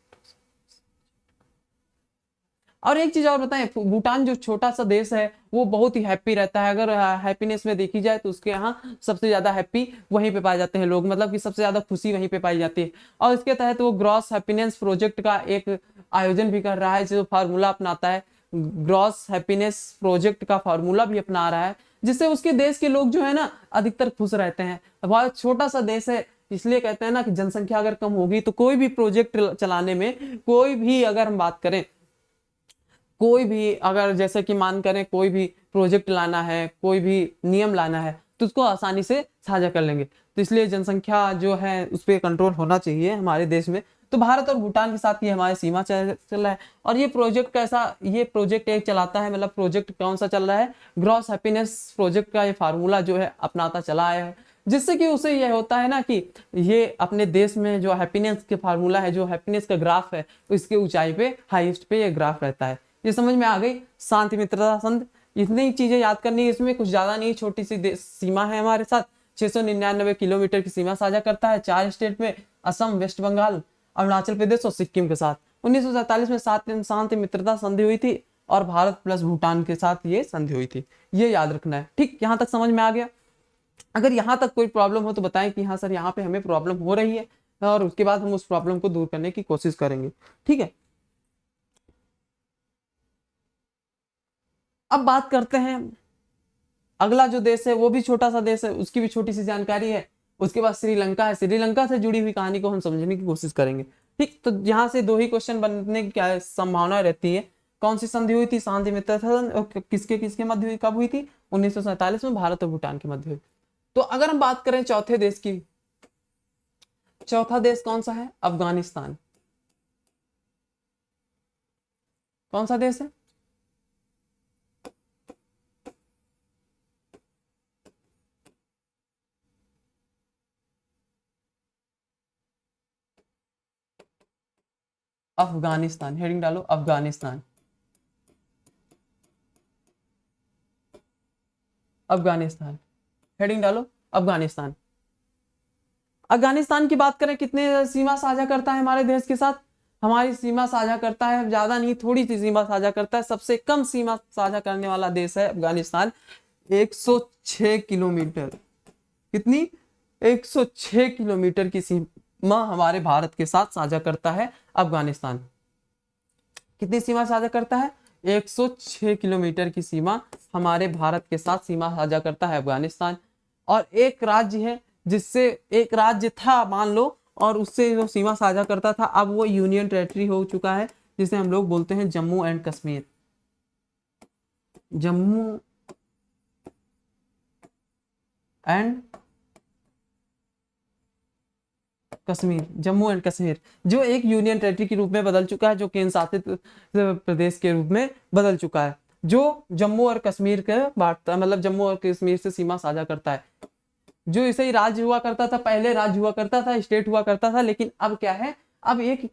और एक चीज और बताएं, भूटान जो छोटा सा देश है वो बहुत ही हैप्पी रहता है। अगर हैप्पीनेस में देखी जाए तो उसके यहाँ सबसे ज्यादा हैप्पी वहीं पे पाए जाते हैं लोग, मतलब कि सबसे ज्यादा खुशी वहीं पे पाई जाती है। और इसके तहत वो ग्रॉस हैप्पीनेस प्रोजेक्ट का एक आयोजन भी कर रहा है, जो फार्मूला अपनाता है, ग्रॉस हैप्पीनेस प्रोजेक्ट का फार्मूला भी अपना रहा है, जिससे उसके देश के लोग जो है ना अधिकतर खुश रहते हैं। बहुत छोटा सा देश है, इसलिए कहते हैं ना कि जनसंख्या अगर कम होगी तो कोई भी प्रोजेक्ट चलाने में, कोई भी अगर हम बात करें, कोई भी अगर जैसे कि मान करें कोई भी प्रोजेक्ट लाना है, कोई भी नियम लाना है तो उसको आसानी से साझा कर लेंगे। तो इसलिए जनसंख्या जो है उस पर कंट्रोल होना चाहिए हमारे देश में। तो भारत और भूटान के साथ ये हमारी सीमा चल रहा है। और ये प्रोजेक्ट कैसा, ये प्रोजेक्ट एक चलाता है, मतलब प्रोजेक्ट कौन सा चल रहा है? ग्रॉस हैप्पीनेस प्रोजेक्ट का ये फार्मूला जो है अपनाता चला आया है, जिससे कि उसे यह होता है ना कि ये अपने देश में जो हैप्पीनेस के फार्मूला है, जो हैप्पीनेस का ग्राफ है, इसके ऊंचाई पे, हाईएस्ट पे ये ग्राफ रहता है। ये समझ में आ गई? शांति मित्रता संधि, इतनी चीजें याद करनी है, इसमें कुछ ज्यादा नहीं, छोटी सी सीमा है हमारे साथ। 699 किलोमीटर की सीमा साझा करता है 4 स्टेट में, असम, वेस्ट बंगाल, अरुणाचल प्रदेश और सिक्किम के साथ। 1947 में शांति मित्रता संधि हुई थी और भारत प्लस भूटान के साथ ये संधि हुई थी। ये याद रखना है, ठीक। यहाँ तक समझ में आ गया? अगर यहाँ तक कोई प्रॉब्लम हो तो बताएं कि हाँ सर यहाँ पे हमें प्रॉब्लम हो रही है, और उसके बाद हम उस प्रॉब्लम को दूर करने की कोशिश करेंगे, ठीक है। अब बात करते हैं अगला जो देश है, वो भी छोटा सा देश है, उसकी भी छोटी सी जानकारी है। उसके बाद श्रीलंका है, श्रीलंका से जुड़ी हुई कहानी को हम समझने की कोशिश करेंगे, ठीक। तो यहाँ से 2 ही क्वेश्चन बनने की क्या संभावना रहती है। कौन सी संधि हुई थी? शांति मित्रता संधि। किसके किसके मध्य हुई, कब हुई थी? 1947 में भारत और भूटान के मध्य हुई। तो अगर हम बात करें चौथे देश की, चौथा देश कौन सा है? अफगानिस्तान। कौन सा देश है? अफगानिस्तान। हेडिंग डालो अफगानिस्तान, अफगानिस्तान, हेडिंग डालो अफगानिस्तान। अफगानिस्तान की बात करें, कितने सीमा साझा करता है हमारे देश के साथ? हमारी सीमा साझा करता है, ज्यादा नहीं थोड़ी सी सीमा साझा करता है। सबसे कम सीमा साझा करने वाला देश है अफगानिस्तान, 106 किलोमीटर। कितनी? 106 किलोमीटर की सीमा हमारे भारत के साथ साझा करता है अफगानिस्तान। कितनी सीमा साझा करता है? 106 किलोमीटर की सीमा हमारे भारत के साथ सीमा साझा करता है अफगानिस्तान। और एक राज्य है जिससे, एक राज्य था मान लो, और उससे जो सीमा साझा करता था, अब वो यूनियन टेरिटरी हो चुका है, जिसे हम लोग बोलते हैं Jammu and Kashmir. Jammu and Kashmir, Jammu and Kashmir, जो एक यूनियन टेरिटरी के रूप में बदल चुका है, जो केंद्र शासित प्रदेश के रूप में बदल चुका है, जो जम्मू और कश्मीर के बांटता, मतलब जम्मू और कश्मीर से सीमा साझा करता है। जो इसे ही राज्य हुआ करता था, पहले राज्य हुआ करता था, स्टेट हुआ करता था, लेकिन अब क्या है, अब एक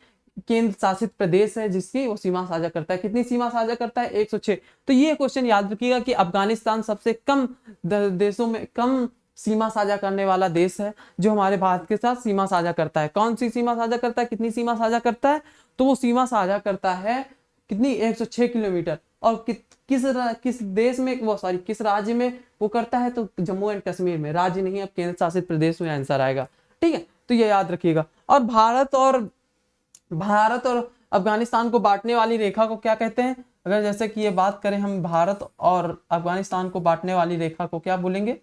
केंद्र शासित प्रदेश है जिसकी वो सीमा साझा करता है। कितनी सीमा साझा करता है? 106। तो ये क्वेश्चन याद रखिएगा कि अफगानिस्तान सबसे कम देशों में कम सीमा साझा करने वाला देश है, जो हमारे भारत के साथ सीमा साझा करता है। कौन सी सीमा साझा करता है? कितनी सीमा साझा करता है? तो वो सीमा साझा करता है कितनी? 106 किलोमीटर। और किस देश में, वो सॉरी किस राज्य में वो करता है? तो जम्मू एंड कश्मीर में। राज्य नहीं, अब केंद्र शासित प्रदेश में आंसर आएगा। ठीक है, तो ये याद रखिएगा। और भारत और अफगानिस्तान को बांटने वाली रेखा को क्या कहते हैं? अगर जैसे कि ये बात करें हम, भारत और अफगानिस्तान को बांटने वाली रेखा को क्या बोलेंगे?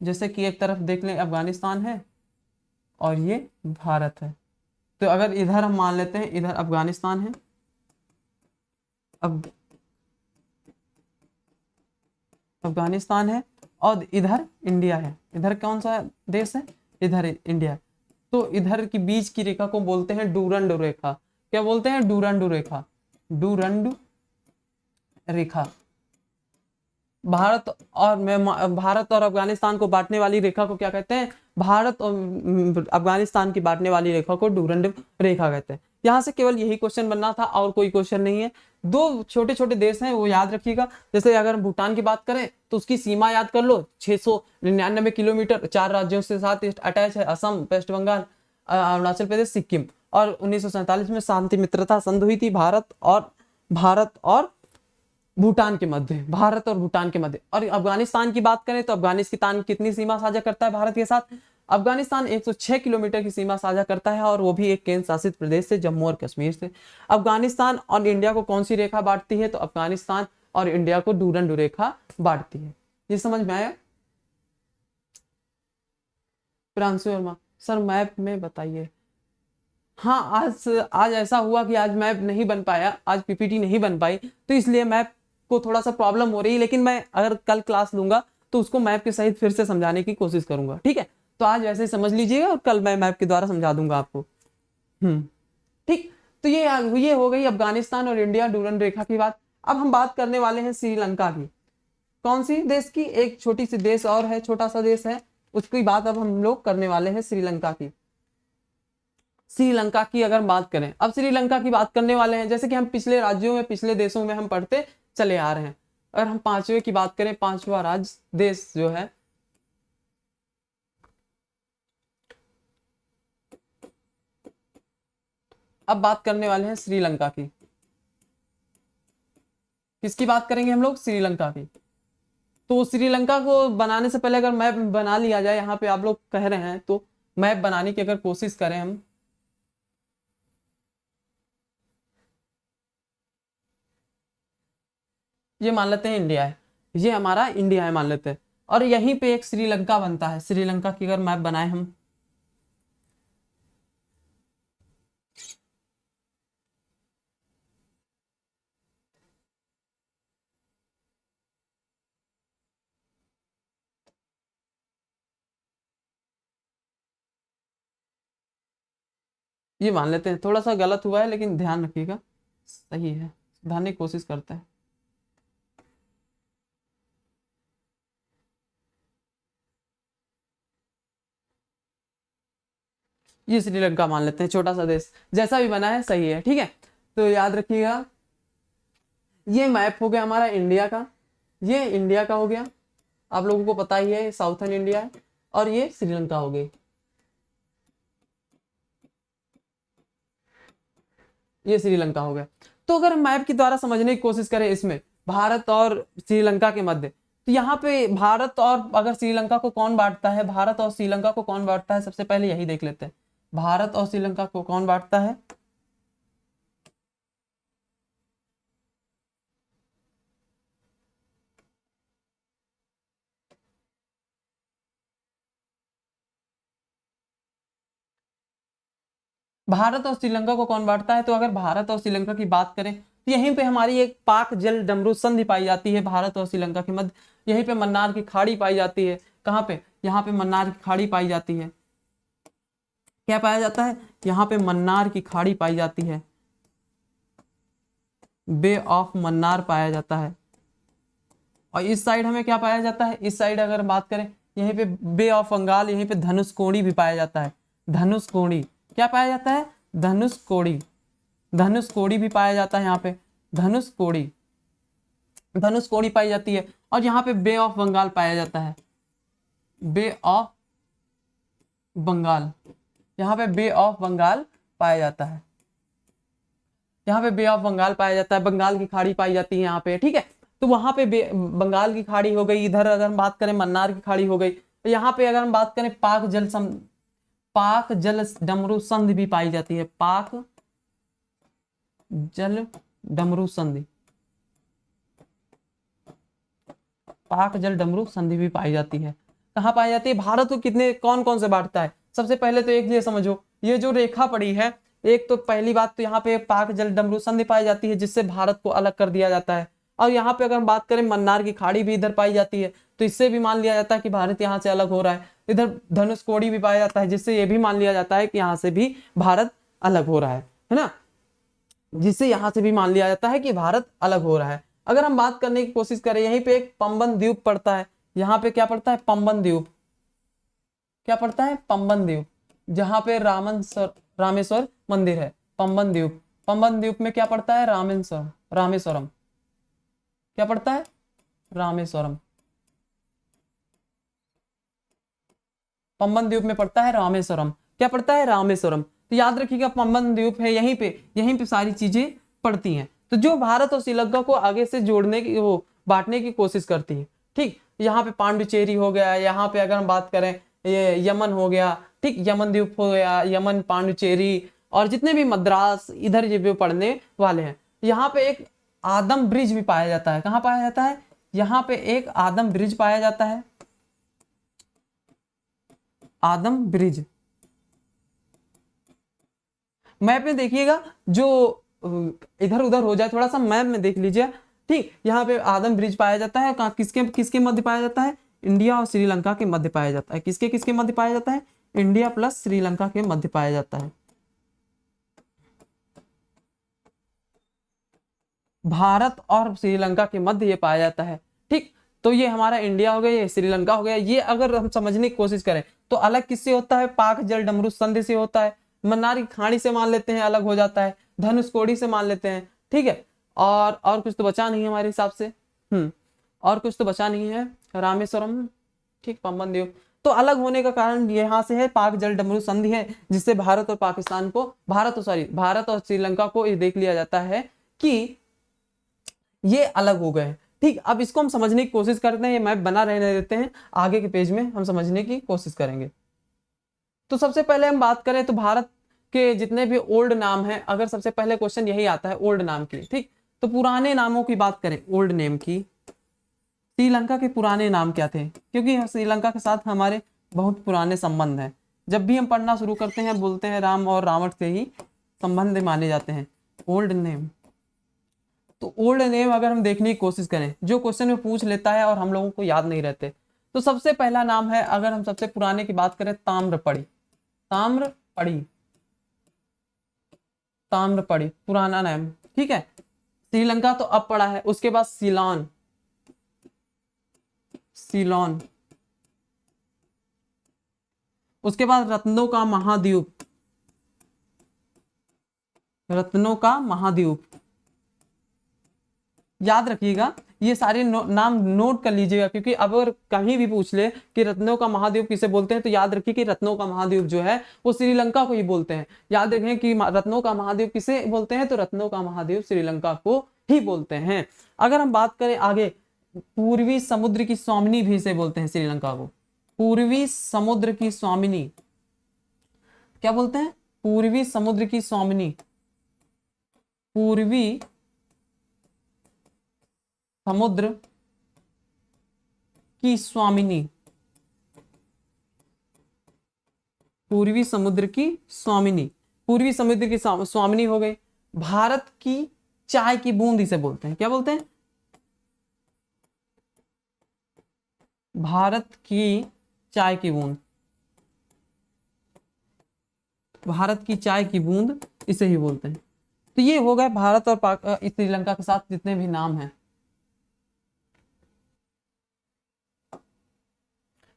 जैसे कि एक तरफ देख लें अफगानिस्तान है और ये भारत है, तो अगर इधर हम मान लेते हैं, इधर अफगानिस्तान है, अब अफगानिस्तान है, और इधर इंडिया है। इधर कौन सा देश है? इधर इंडिया। तो इधर की बीच की रेखा को बोलते हैं डूरंड रेखा। क्या बोलते हैं? डूरंड रेखा। डूरंड रेखा। भारत और अफगानिस्तान को बांटने वाली रेखा को क्या कहते हैं? भारत और अफगानिस्तान की बांटने वाली रेखा को डूरंड रेखा कहते हैं। यहाँ से केवल यही क्वेश्चन बनना था, और कोई क्वेश्चन नहीं है। दो छोटे छोटे देश हैं, वो याद रखिएगा। जैसे अगर भूटान की बात करें तो उसकी सीमा याद कर लो, 699 किलोमीटर, 4 राज्यों से साथ अटैच है, असम, वेस्ट बंगाल, अरुणाचल प्रदेश, सिक्किम। और 1947 में शांति मित्रता संधि हुई थी भारत और भूटान के मध्य, भारत और भूटान के मध्य। और अफगानिस्तान की बात करें तो अफगानिस्तान कितनी सीमा साझा करता है भारत के साथ? अफगानिस्तान 106 किलोमीटर की सीमा साझा करता है, और वो भी एक केंद्र शासित प्रदेश से, जम्मू और कश्मीर से। अफगानिस्तान और इंडिया को कौन सी रेखा बांटती है? तो अफगानिस्तान और इंडिया को डूरंड रेखा बांटती है। ये समझ में आया? प्रियांशु वर्मा सर, मैप में बताइए। हाँ, आज ऐसा हुआ कि आज मैप नहीं बन पाया, आज पीपीटी नहीं बन पाई, तो इसलिए मैप को थोड़ा सा प्रॉब्लम हो रही है। लेकिन मैं अगर कल क्लास लूंगा तो उसको मैप के सहित फिर से समझाने की कोशिश करूंगा। ठीक है, तो आज वैसे ही समझ लीजिएगा, और कल मैं मैप के द्वारा समझा दूंगा आपको। ठीक। तो ये हो गई अफगानिस्तान और इंडिया डूरंड रेखा की बात। अब हम बात करने वाले हैं श्रीलंका की। कौन सी देश की? एक छोटी सी देश और है, छोटा सा देश है, उसकी बात अब हम लोग करने वाले हैं, श्रीलंका की। श्रीलंका की अगर बात करें, अब श्रीलंका की बात करने वाले हैं। जैसे कि हम पिछले राज्यों में, पिछले देशों में हम पढ़ते चले आ रहे हैं। अगर हम पांचवे की बात करें, पांचवा राज्य देश जो है, अब बात करने वाले हैं श्रीलंका की। किसकी बात करेंगे हम लोग? श्रीलंका की। तो श्रीलंका को बनाने से पहले अगर मैप बना लिया जाए, यहाँ पे आप लोग कह रहे हैं, तो मैप बनाने की अगर कोशिश करें हम, ये मान लेते हैं इंडिया है, ये हमारा इंडिया है मान लेते हैं, और यहीं पे एक श्रीलंका बनता है। श्रीलंका की अगर मैप बनाए हम, ये मान लेते हैं। थोड़ा सा गलत हुआ है, लेकिन ध्यान रखिएगा, सही है, सुधारने की कोशिश करते हैं। ये श्रीलंका मान लेते हैं, छोटा सा देश, जैसा भी बना है सही है। ठीक है, तो याद रखिएगा, ये मैप हो गया हमारा इंडिया का, ये इंडिया का हो गया, आप लोगों को पता ही है साउथर्न इंडिया है, और ये श्रीलंका हो गई, ये श्रीलंका हो गया। तो अगर हम मैप के द्वारा समझने की कोशिश करें इसमें भारत और श्रीलंका के मध्य, तो यहाँ पे भारत और अगर श्रीलंका को कौन बांटता है, भारत और श्रीलंका को कौन बांटता है, सबसे पहले यही देख लेते हैं, भारत और श्रीलंका को कौन बांटता है। भारत और श्रीलंका को कौन बांटता है, तो अगर भारत और श्रीलंका की बात करें तो यहीं पे हमारी एक पाक जल डमरू संधि पाई जाती है भारत और श्रीलंका के मध्य। यहीं पे मन्नार की खाड़ी पाई जाती है। कहाँ पे, यहाँ पे मन्नार की खाड़ी पाई जाती है। क्या पाया जाता है, यहाँ पे मन्नार की खाड़ी पाई जाती है, बे ऑफ मन्नार पाया जाता है। और इस साइड हमें क्या पाया जाता है, इस साइड अगर बात करें यहीं पे बे ऑफ बंगाल, यहीं पे धनुषकोडी भी पाया जाता है। धनुषकोडी क्या पाया जाता है, धनुषकोडी, धनुषकोडी भी पाया जाता है यहाँ पे, धनुषकोडी, धनुषकोडी पाई जाती है। और यहाँ पे बे ऑफ बंगाल पाया जाता है, बे ऑफ बंगाल, यहाँ पे बे ऑफ बंगाल पाया जाता है, यहाँ पे बे ऑफ बंगाल पाया जाता है, बंगाल की खाड़ी पाई जाती है यहाँ पे, ठीक है। तो वहां पे बंगाल की खाड़ी हो गई, इधर अगर हम बात करें मन्नार की खाड़ी हो गई। तो यहाँ पे अगर हम बात करें पाक जल डमरू संधि भी पाई जाती है, पाक जल डमरू संधि, पाक जल डमरू संधि भी पाई जाती है। कहाँ पाई जाती है, भारत को कितने कौन कौन से बांटता है। सबसे पहले तो एक ये समझो, ये जो रेखा पड़ी है, एक तो पहली बात तो यहाँ पे पाक जल डमरू संधि पाई जाती है जिससे भारत को अलग कर दिया जाता है। और यहाँ पे अगर हम बात करें मन्नार की खाड़ी भी इधर पाई जाती है, तो इससे भी मान लिया जाता है कि भारत यहाँ से अलग हो रहा है। इधर धनुषकोडी भी पाया जाता है जिससे ये भी मान लिया जाता है कि यहाँ से भी भारत अलग हो रहा है ना, जिससे यहाँ से भी मान लिया जाता है कि भारत अलग हो रहा है। अगर हम बात करने की कोशिश करें, यहीं पे एक पंबन द्वीप पड़ता है, यहाँ पे क्या पड़ता है, पंबन द्वीप, क्या पड़ता है, पंबन द्वीप, जहाँ पे रामेश्वर मंदिर है, पंबन द्वीप। पंबन द्वीप में क्या पड़ता है, रामेश्वरम, रामेश्वरम क्या पड़ता है, रामेश्वरम, पंबन द्वीप में पड़ता है रामेश्वरम, क्या पड़ता है, रामेश्वरम। तो याद रखिएगा पंबन द्वीप है यहीं पे सारी चीजें पड़ती हैं। तो जो भारत और श्रीलंका को आगे से जोड़ने की, वो बांटने की कोशिश करती है, ठीक। यहाँ पे पांडुचेरी हो गया, यहाँ पे अगर हम बात करें ये यमन हो गया, ठीक, यमन द्वीप हो गया, यमन, पांडुचेरी, और जितने भी मद्रास इधर ये पढ़ने वाले हैं। यहाँ पे एक आदम ब्रिज भी पाया जाता है। कहाँ पाया जाता है, यहाँ पे एक आदम ब्रिज पाया जाता है, आदम ब्रिज। मैप में देखिएगा, जो इधर उधर हो जाए थोड़ा सा, मैप में देख लीजिए, ठीक। यहाँ पे आदम ब्रिज पाया जाता है, किसके किसके मध्य पाया जाता है, इंडिया और श्रीलंका के मध्य पाया जाता है। किसके किसके मध्य पाया जाता है, इंडिया प्लस श्रीलंका के मध्य पाया जाता है। भारत और श्रीलंका के मध्य ये पाया जाता है, ठीक। तो ये हमारा इंडिया हो गया, ये श्रीलंका हो गया। ये अगर हम समझने की कोशिश करें तो अलग किससे होता है, पाक जल डमरू संधि से होता है। मन्नार की खाड़ी से मान लेते हैं अलग हो जाता है, धनुषकोडी से मान लेते हैं, ठीक है। और कुछ तो बचा नहीं हमारे हिसाब से, और कुछ तो बचा नहीं है, रामेश्वरम, ठीक, पंबन द्वीप। तो अलग होने का कारण यहाँ से है, पाक जल डमरू संधि है, जिससे भारत और पाकिस्तान को, भारत और श्रीलंका को ये देख लिया जाता है कि ये अलग हो गए, ठीक। अब इसको हम समझने की कोशिश करते हैं, ये मैप बना रहने देते हैं, आगे के पेज में हम समझने की कोशिश करेंगे। तो सबसे पहले हम बात करें तो भारत के जितने भी ओल्ड नाम हैं, अगर सबसे पहले क्वेश्चन यही आता है ओल्ड नाम की, ठीक। तो पुराने नामों की बात करें, ओल्ड नेम की, श्रीलंका के पुराने नाम क्या थे, क्योंकि श्रीलंका के साथ हमारे बहुत पुराने संबंध हैं। जब भी हम पढ़ना शुरू करते हैं बोलते हैं राम और रावण से ही संबंध माने जाते हैं। ओल्ड नेम, तो ओल्ड नेम अगर हम देखने की कोशिश करें, जो क्वेश्चन में पूछ लेता है और हम लोगों को याद नहीं रहते, तो सबसे पहला नाम है, अगर हम सबसे पुराने की बात करें, ताम्रपड़ी, ताम्रपड़ी, ताम्रपड़ी पुराना नाम, ठीक है। श्रीलंका तो अब पड़ा है, उसके बाद सीलोन, सीलोन, उसके बाद रत्नों का महाद्वीप, रत्नों का महाद्वीप। याद रखिएगा ये सारे नाम नोट कर लीजिएगा, क्योंकि अब अगर कहीं भी पूछ ले कि रत्नों का महाद्वीप किसे बोलते हैं, तो याद रखिए कि रत्नों का महाद्वीप जो है वो श्रीलंका को ही बोलते हैं। याद रखें कि रत्नों का महाद्वीप किसे बोलते हैं, तो रत्नों का महाद्वीप श्रीलंका को ही बोलते हैं। अगर हम बात करें आगे, पूर्वी समुद्र की स्वामिनी भी इसे बोलते हैं श्रीलंका को। पूर्वी समुद्र की स्वामिनी क्या बोलते हैं? पूर्वी समुद्र की स्वामिनी, पूर्वी समुद्र की स्वामिनी, पूर्वी समुद्र की स्वामिनी, पूर्वी समुद्र की स्वामिनी हो गई। भारत की चाय की बूंद इसे बोलते हैं, क्या बोलते हैं? भारत की चाय की बूंद, भारत की चाय की बूंद इसे ही बोलते हैं। तो ये हो गए भारत और श्रीलंका के साथ जितने भी नाम हैं।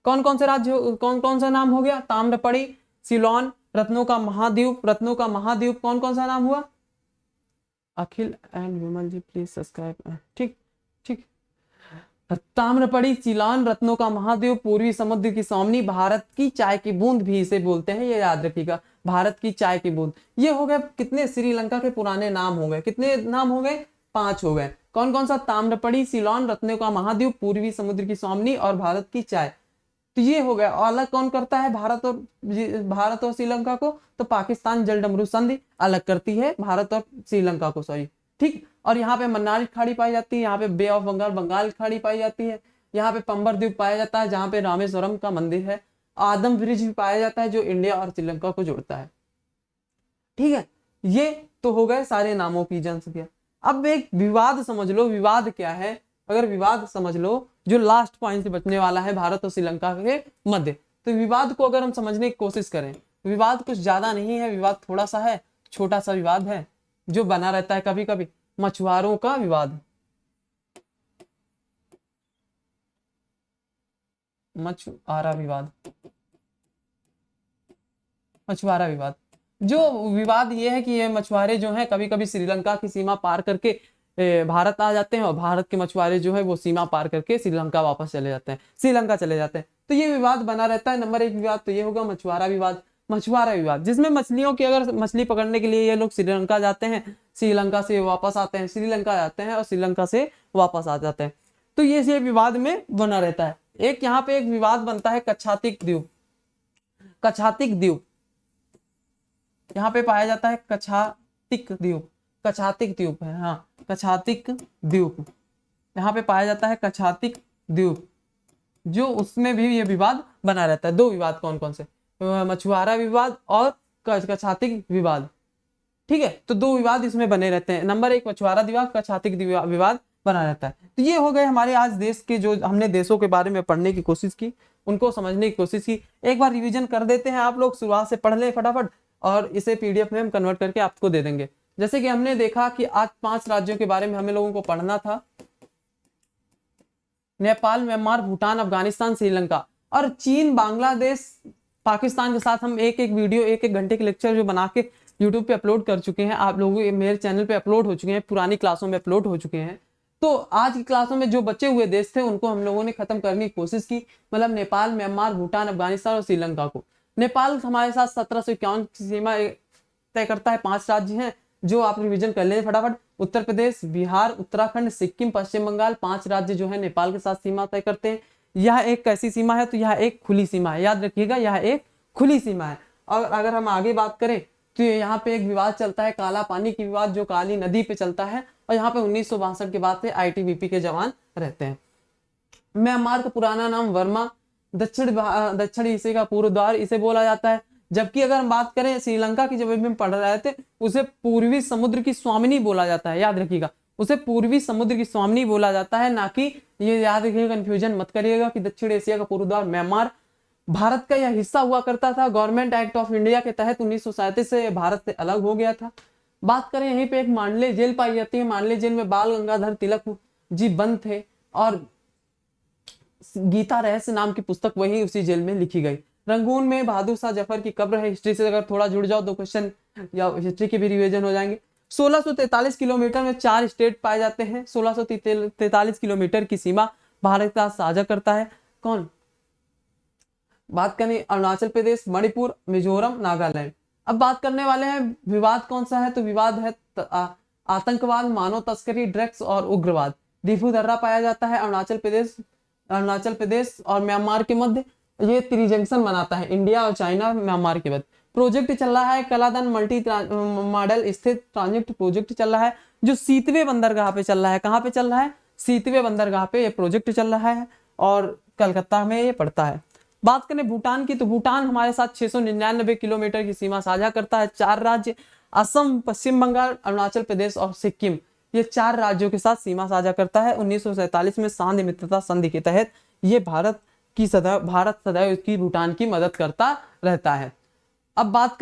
कौन कौन से राज्य, कौन कौन सा नाम हो गया? ताम्रपड़ी, सिलोन, रत्नों का महाद्वीप, रत्नों का महाद्वीप कौन कौन सा नाम हुआ? Akhil and Vimal ji please subscribe. ठीक ठीक, ताम्रपड़ी, सिलोन, रत्नों का महाद्वीप, पूर्वी समुद्र की स्वामिनी, भारत की चाय की बूंद भी इसे बोलते हैं, ये याद रखिएगा, भारत की चाय की बूंद। ये हो गए कितने श्रीलंका के पुराने नाम हो गए, कितने नाम हो गए? 5 हो गए। कौन कौन सा? ताम्रपड़ी, सिलोन, रत्नों का महाद्वीप, पूर्वी समुद्र की स्वामिनी और भारत की चाय। तो ये हो गया। और अलग कौन करता है भारत और श्रीलंका को? तो पाकिस्तान जलडमरू संधि अलग करती है भारत और श्रीलंका को, सॉरी, ठीक। और यहाँ पे मन्नार की खाड़ी पाई जाती है, यहाँ पे बे ऑफ बंगाल, बंगाल की खाड़ी पाई जाती है, यहाँ पे पंबर द्वीप पाया जाता है जहाँ पे रामेश्वरम का मंदिर है, आदम ब्रिज भी पाया जाता है जो इंडिया और श्रीलंका को जोड़ता है, ठीक है। ये तो हो गए सारे नामों की जनसंख्या। अब एक विवाद समझ लो, विवाद क्या है? अगर विवाद समझ लो, जो लास्ट पॉइंट से बचने वाला है भारत और श्रीलंका के मध्य, तो विवाद को अगर हम समझने की कोशिश करें, विवाद कुछ ज्यादा नहीं है, विवाद थोड़ा सा है, छोटा सा विवाद है जो बना रहता है कभी कभी, मछुआरों का विवाद, मछुआरा विवाद, मछुआरा विवाद। जो विवाद ये है कि ये मछुआरे जो हैं कभी कभी श्रीलंका की सीमा पार करके भारत आ जाते हैं, और भारत के मछुआरे जो है वो सीमा पार करके श्रीलंका वापस चले जाते हैं, श्रीलंका चले जाते हैं। तो ये विवाद बना रहता है। नंबर 1 विवाद तो ये होगा मछुआरा विवाद। मछुआरा विवाद जिसमें मछलियों की, अगर मछली पकड़ने के लिए ये लोग श्रीलंका जाते हैं, श्रीलंका से वापस आते हैं, श्रीलंका जाते हैं और श्रीलंका से वापस आ जाते हैं, तो ये विवाद में बना रहता है। एक यहाँ पे एक विवाद बनता है कच्छातिक द्वीप, कच्छातिक द्वीप यहाँ पे पाया जाता है, कच्छातिक द्वीप, कच्छातिक द्वीप है, हाँ, कच्छातिक द्वीप यहाँ पे पाया जाता है, कच्छातिक द्वीप, जो उसमें भी ये विवाद बना रहता है। 2 विवाद कौन कौन से? मछुआरा विवाद और कच्छातिक विवाद, ठीक है। तो 2 विवाद इसमें बने रहते हैं। नंबर 1 मछुआरा विवाद, कच्छातिक विवाद बना रहता है। तो ये हो गए हमारे आज देश के, जो हमने देशों के बारे में पढ़ने की कोशिश की, उनको समझने की कोशिश की। एक बार रिवीजन कर देते हैं, आप लोग शुरुआत से पढ़ लें फटाफट, और इसे पीडीएफ में हम कन्वर्ट करके आपको दे देंगे। जैसे कि हमने देखा कि आज 5 राज्यों के बारे में हमें लोगों को पढ़ना था, नेपाल, म्यांमार, भूटान, अफगानिस्तान, श्रीलंका और चीन, बांग्लादेश, पाकिस्तान के साथ हम एक एक वीडियो, एक एक घंटे के लेक्चर जो बना के यूट्यूब पे अपलोड कर चुके हैं, आप लोगों मेरे चैनल पे अपलोड हो चुके हैं, पुरानी क्लासों में अपलोड हो चुके हैं। तो आज की क्लासों में जो बचे हुए देश थे उनको हम लोगों ने खत्म करने की कोशिश की, मतलब नेपाल, म्यांमार, भूटान, अफगानिस्तान और श्रीलंका को। नेपाल हमारे साथ 1751 की सीमा तय करता है। 5 राज्य हैं जो आप रिवीजन कर लें फटाफट, उत्तर प्रदेश, बिहार, उत्तराखंड, सिक्किम, पश्चिम बंगाल, 5 राज्य जो है नेपाल के साथ सीमा तय करते हैं। यह एक कैसी सीमा है? तो यह एक खुली सीमा है, याद रखिएगा, यह एक खुली सीमा है। और अगर हम आगे बात करें तो यहाँ पे एक विवाद चलता है, काला पानी की विवाद, जो काली नदी पे चलता है, और यहाँ पे 1962 के बाद से आईटीबीपी के जवान रहते हैं। म्यांमार का पुराना नाम वर्मा, दक्षिण एशिया का पूर्व द्वार इसे बोला जाता है। जबकि अगर हम बात करें श्रीलंका की, जब हम पढ़ रहे थे, उसे पूर्वी समुद्र की स्वामिनी बोला जाता है, याद रखिएगा, उसे पूर्वी समुद्र की स्वामिनी बोला जाता है, ना कि, ये याद रखिएगा, कंफ्यूजन मत करिएगा कि दक्षिण एशिया का पूर्व द्वार म्यांमार भारत का यह हिस्सा हुआ करता था। गवर्नमेंट एक्ट ऑफ इंडिया के तहत 1937 से भारत से अलग हो गया था। बात करें यहीं पे एक मांडले जेल पाई जाती है, मांडले जेल में बाल गंगाधर तिलक जी बंद थे, और गीता रहस्य नाम की पुस्तक वही उसी जेल में लिखी गई। रंगून में बहादुर शाह जफर की कब्र है। हिस्ट्री से अगर थोड़ा जुड़ जाओ तो क्वेश्चन या हिस्ट्री के भी रिवीजन हो जाएंगे। 1643 किलोमीटर में 4 स्टेट पाए जाते हैं। 1643 किलोमीटर की सीमा भारत का साझा करता है कौन? बात करें अरुणाचल प्रदेश, मणिपुर, मिजोरम, नागालैंड। अब बात करने वाले हैं विवाद कौन सा है, तो विवाद है आतंकवाद, मानव तस्करी, ड्रग्स और उग्रवाद। दिफू दर्रा पाया जाता है अरुणाचल प्रदेश और म्यांमार के मध्य। ये त्रिजंक्शन बनाता है इंडिया और चाइना म्यांमार के मध्य। प्रोजेक्ट चल रहा है कलादन मल्टी मॉडल स्थित ट्रांजिट प्रोजेक्ट चल रहा है, जो सीतवे बंदरगाह पे चल रहा है। कहाँ पे चल रहा है? सीतवे बंदरगाह पे ये प्रोजेक्ट चल रहा है और कलकत्ता में ये पड़ता है। बात करें भूटान की, तो भूटान हमारे साथ 699 किलोमीटर की सीमा साझा करता है। 4 राज्य असम, पश्चिम बंगाल, अरुणाचल प्रदेश और सिक्किम, ये 4 राज्यों के साथ सीमा साझा करता है। 1947 में शांति मित्रता संधि के तहत ये भारत सदैव इसकी भूटान की मदद करता रहता है। अब बात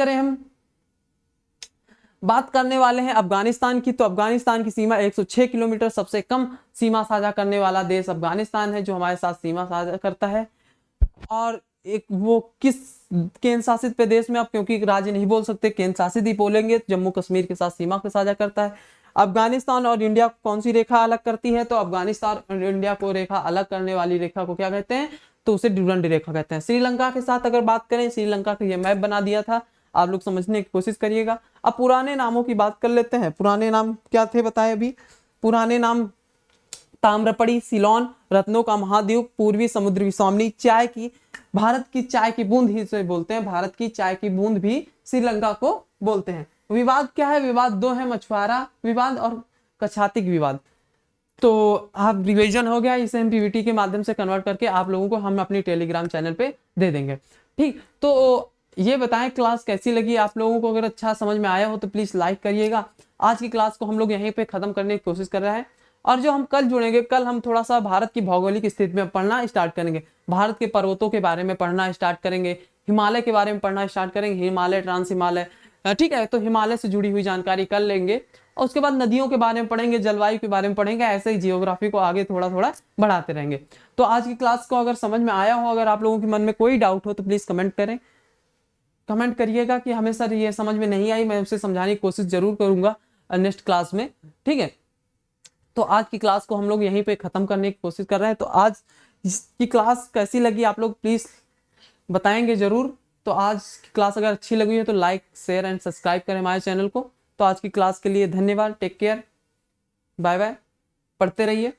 करने वाले हैं अफगानिस्तान की, तो अफगानिस्तान की सीमा 106 किलोमीटर, सबसे कम सीमा साझा करने वाला देश अफगानिस्तान है जो हमारे साथ सीमा साझा करता है। और एक वो किस केंद्र शासित प्रदेश में, आप क्योंकि राज्य नहीं बोल सकते, केंद्र शासित ही बोलेंगे, जम्मू कश्मीर के साथ सीमा को साझा करता है। अफगानिस्तान और इंडिया को कौन सी रेखा अलग करती है, तो अफगानिस्तान और इंडिया को रेखा अलग करने वाली रेखा को क्या कहते हैं, तो उसे ड्यूरंड रेखा कहते हैं। श्रीलंका के साथ अगर बात करें, श्रीलंका का ये मैप बना दिया था, आप लोग समझने की कोशिश करिएगा। अब पुराने नामों की बात कर लेते हैं। पुराने नाम क्या थे बताए अभी? पुराने नाम ताम्रपड़ी, सिलोन, रत्नों का महाद्वीप, पूर्वी समुद्र विस्वामिनी, चाय की, भारत की चाय की बूंद ही से बोलते हैं, भारत की चाय की बूंद भी श्रीलंका को बोलते हैं। विवाद क्या है? विवाद 2 है, मछुआरा विवाद और कछातिक विवाद। तो आप रिवीजन हो गया, इसे हम पीवीटी के माध्यम से कन्वर्ट करके आप लोगों को हम अपनी टेलीग्राम चैनल पे दे देंगे। ठीक, तो ये बताएं क्लास कैसी लगी आप लोगों को। अगर अच्छा समझ में आया हो तो प्लीज लाइक करिएगा। आज की क्लास को हम लोग यहीं पे खत्म करने की कोशिश कर रहे हैं, और जो हम कल जुड़ेंगे, कल हम थोड़ा सा भारत की भौगोलिक स्थिति में पढ़ना स्टार्ट करेंगे, भारत के पर्वतों के बारे में पढ़ना स्टार्ट करेंगे, हिमालय के बारे में पढ़ना स्टार्ट करेंगे, हिमालय, ट्रांस हिमालय, ठीक है। तो हिमालय से जुड़ी हुई जानकारी कर लेंगे, और उसके बाद नदियों के बारे में पढ़ेंगे, जलवायु के बारे में पढ़ेंगे, ऐसे ही जियोग्राफी को आगे थोड़ा थोड़ा बढ़ाते रहेंगे। तो आज की क्लास को अगर समझ में आया हो, अगर आप लोगों के मन में कोई डाउट हो तो प्लीज कमेंट करें, कमेंट करिएगा कि हमें सर ये समझ में नहीं आई, मैं उसे समझाने की कोशिश जरूर करूंगा नेक्स्ट क्लास में, ठीक है। तो आज की क्लास को हम लोग यहीं पे खत्म करने की कोशिश कर रहे हैं। तो आज की क्लास कैसी लगी आप लोग प्लीज बताएंगे जरूर। तो आज की क्लास अगर अच्छी लगी है तो लाइक, शेयर एंड सब्सक्राइब करें हमारे चैनल को। तो आज की क्लास के लिए धन्यवाद, टेक केयर, बाय बाय, पढ़ते रहिए।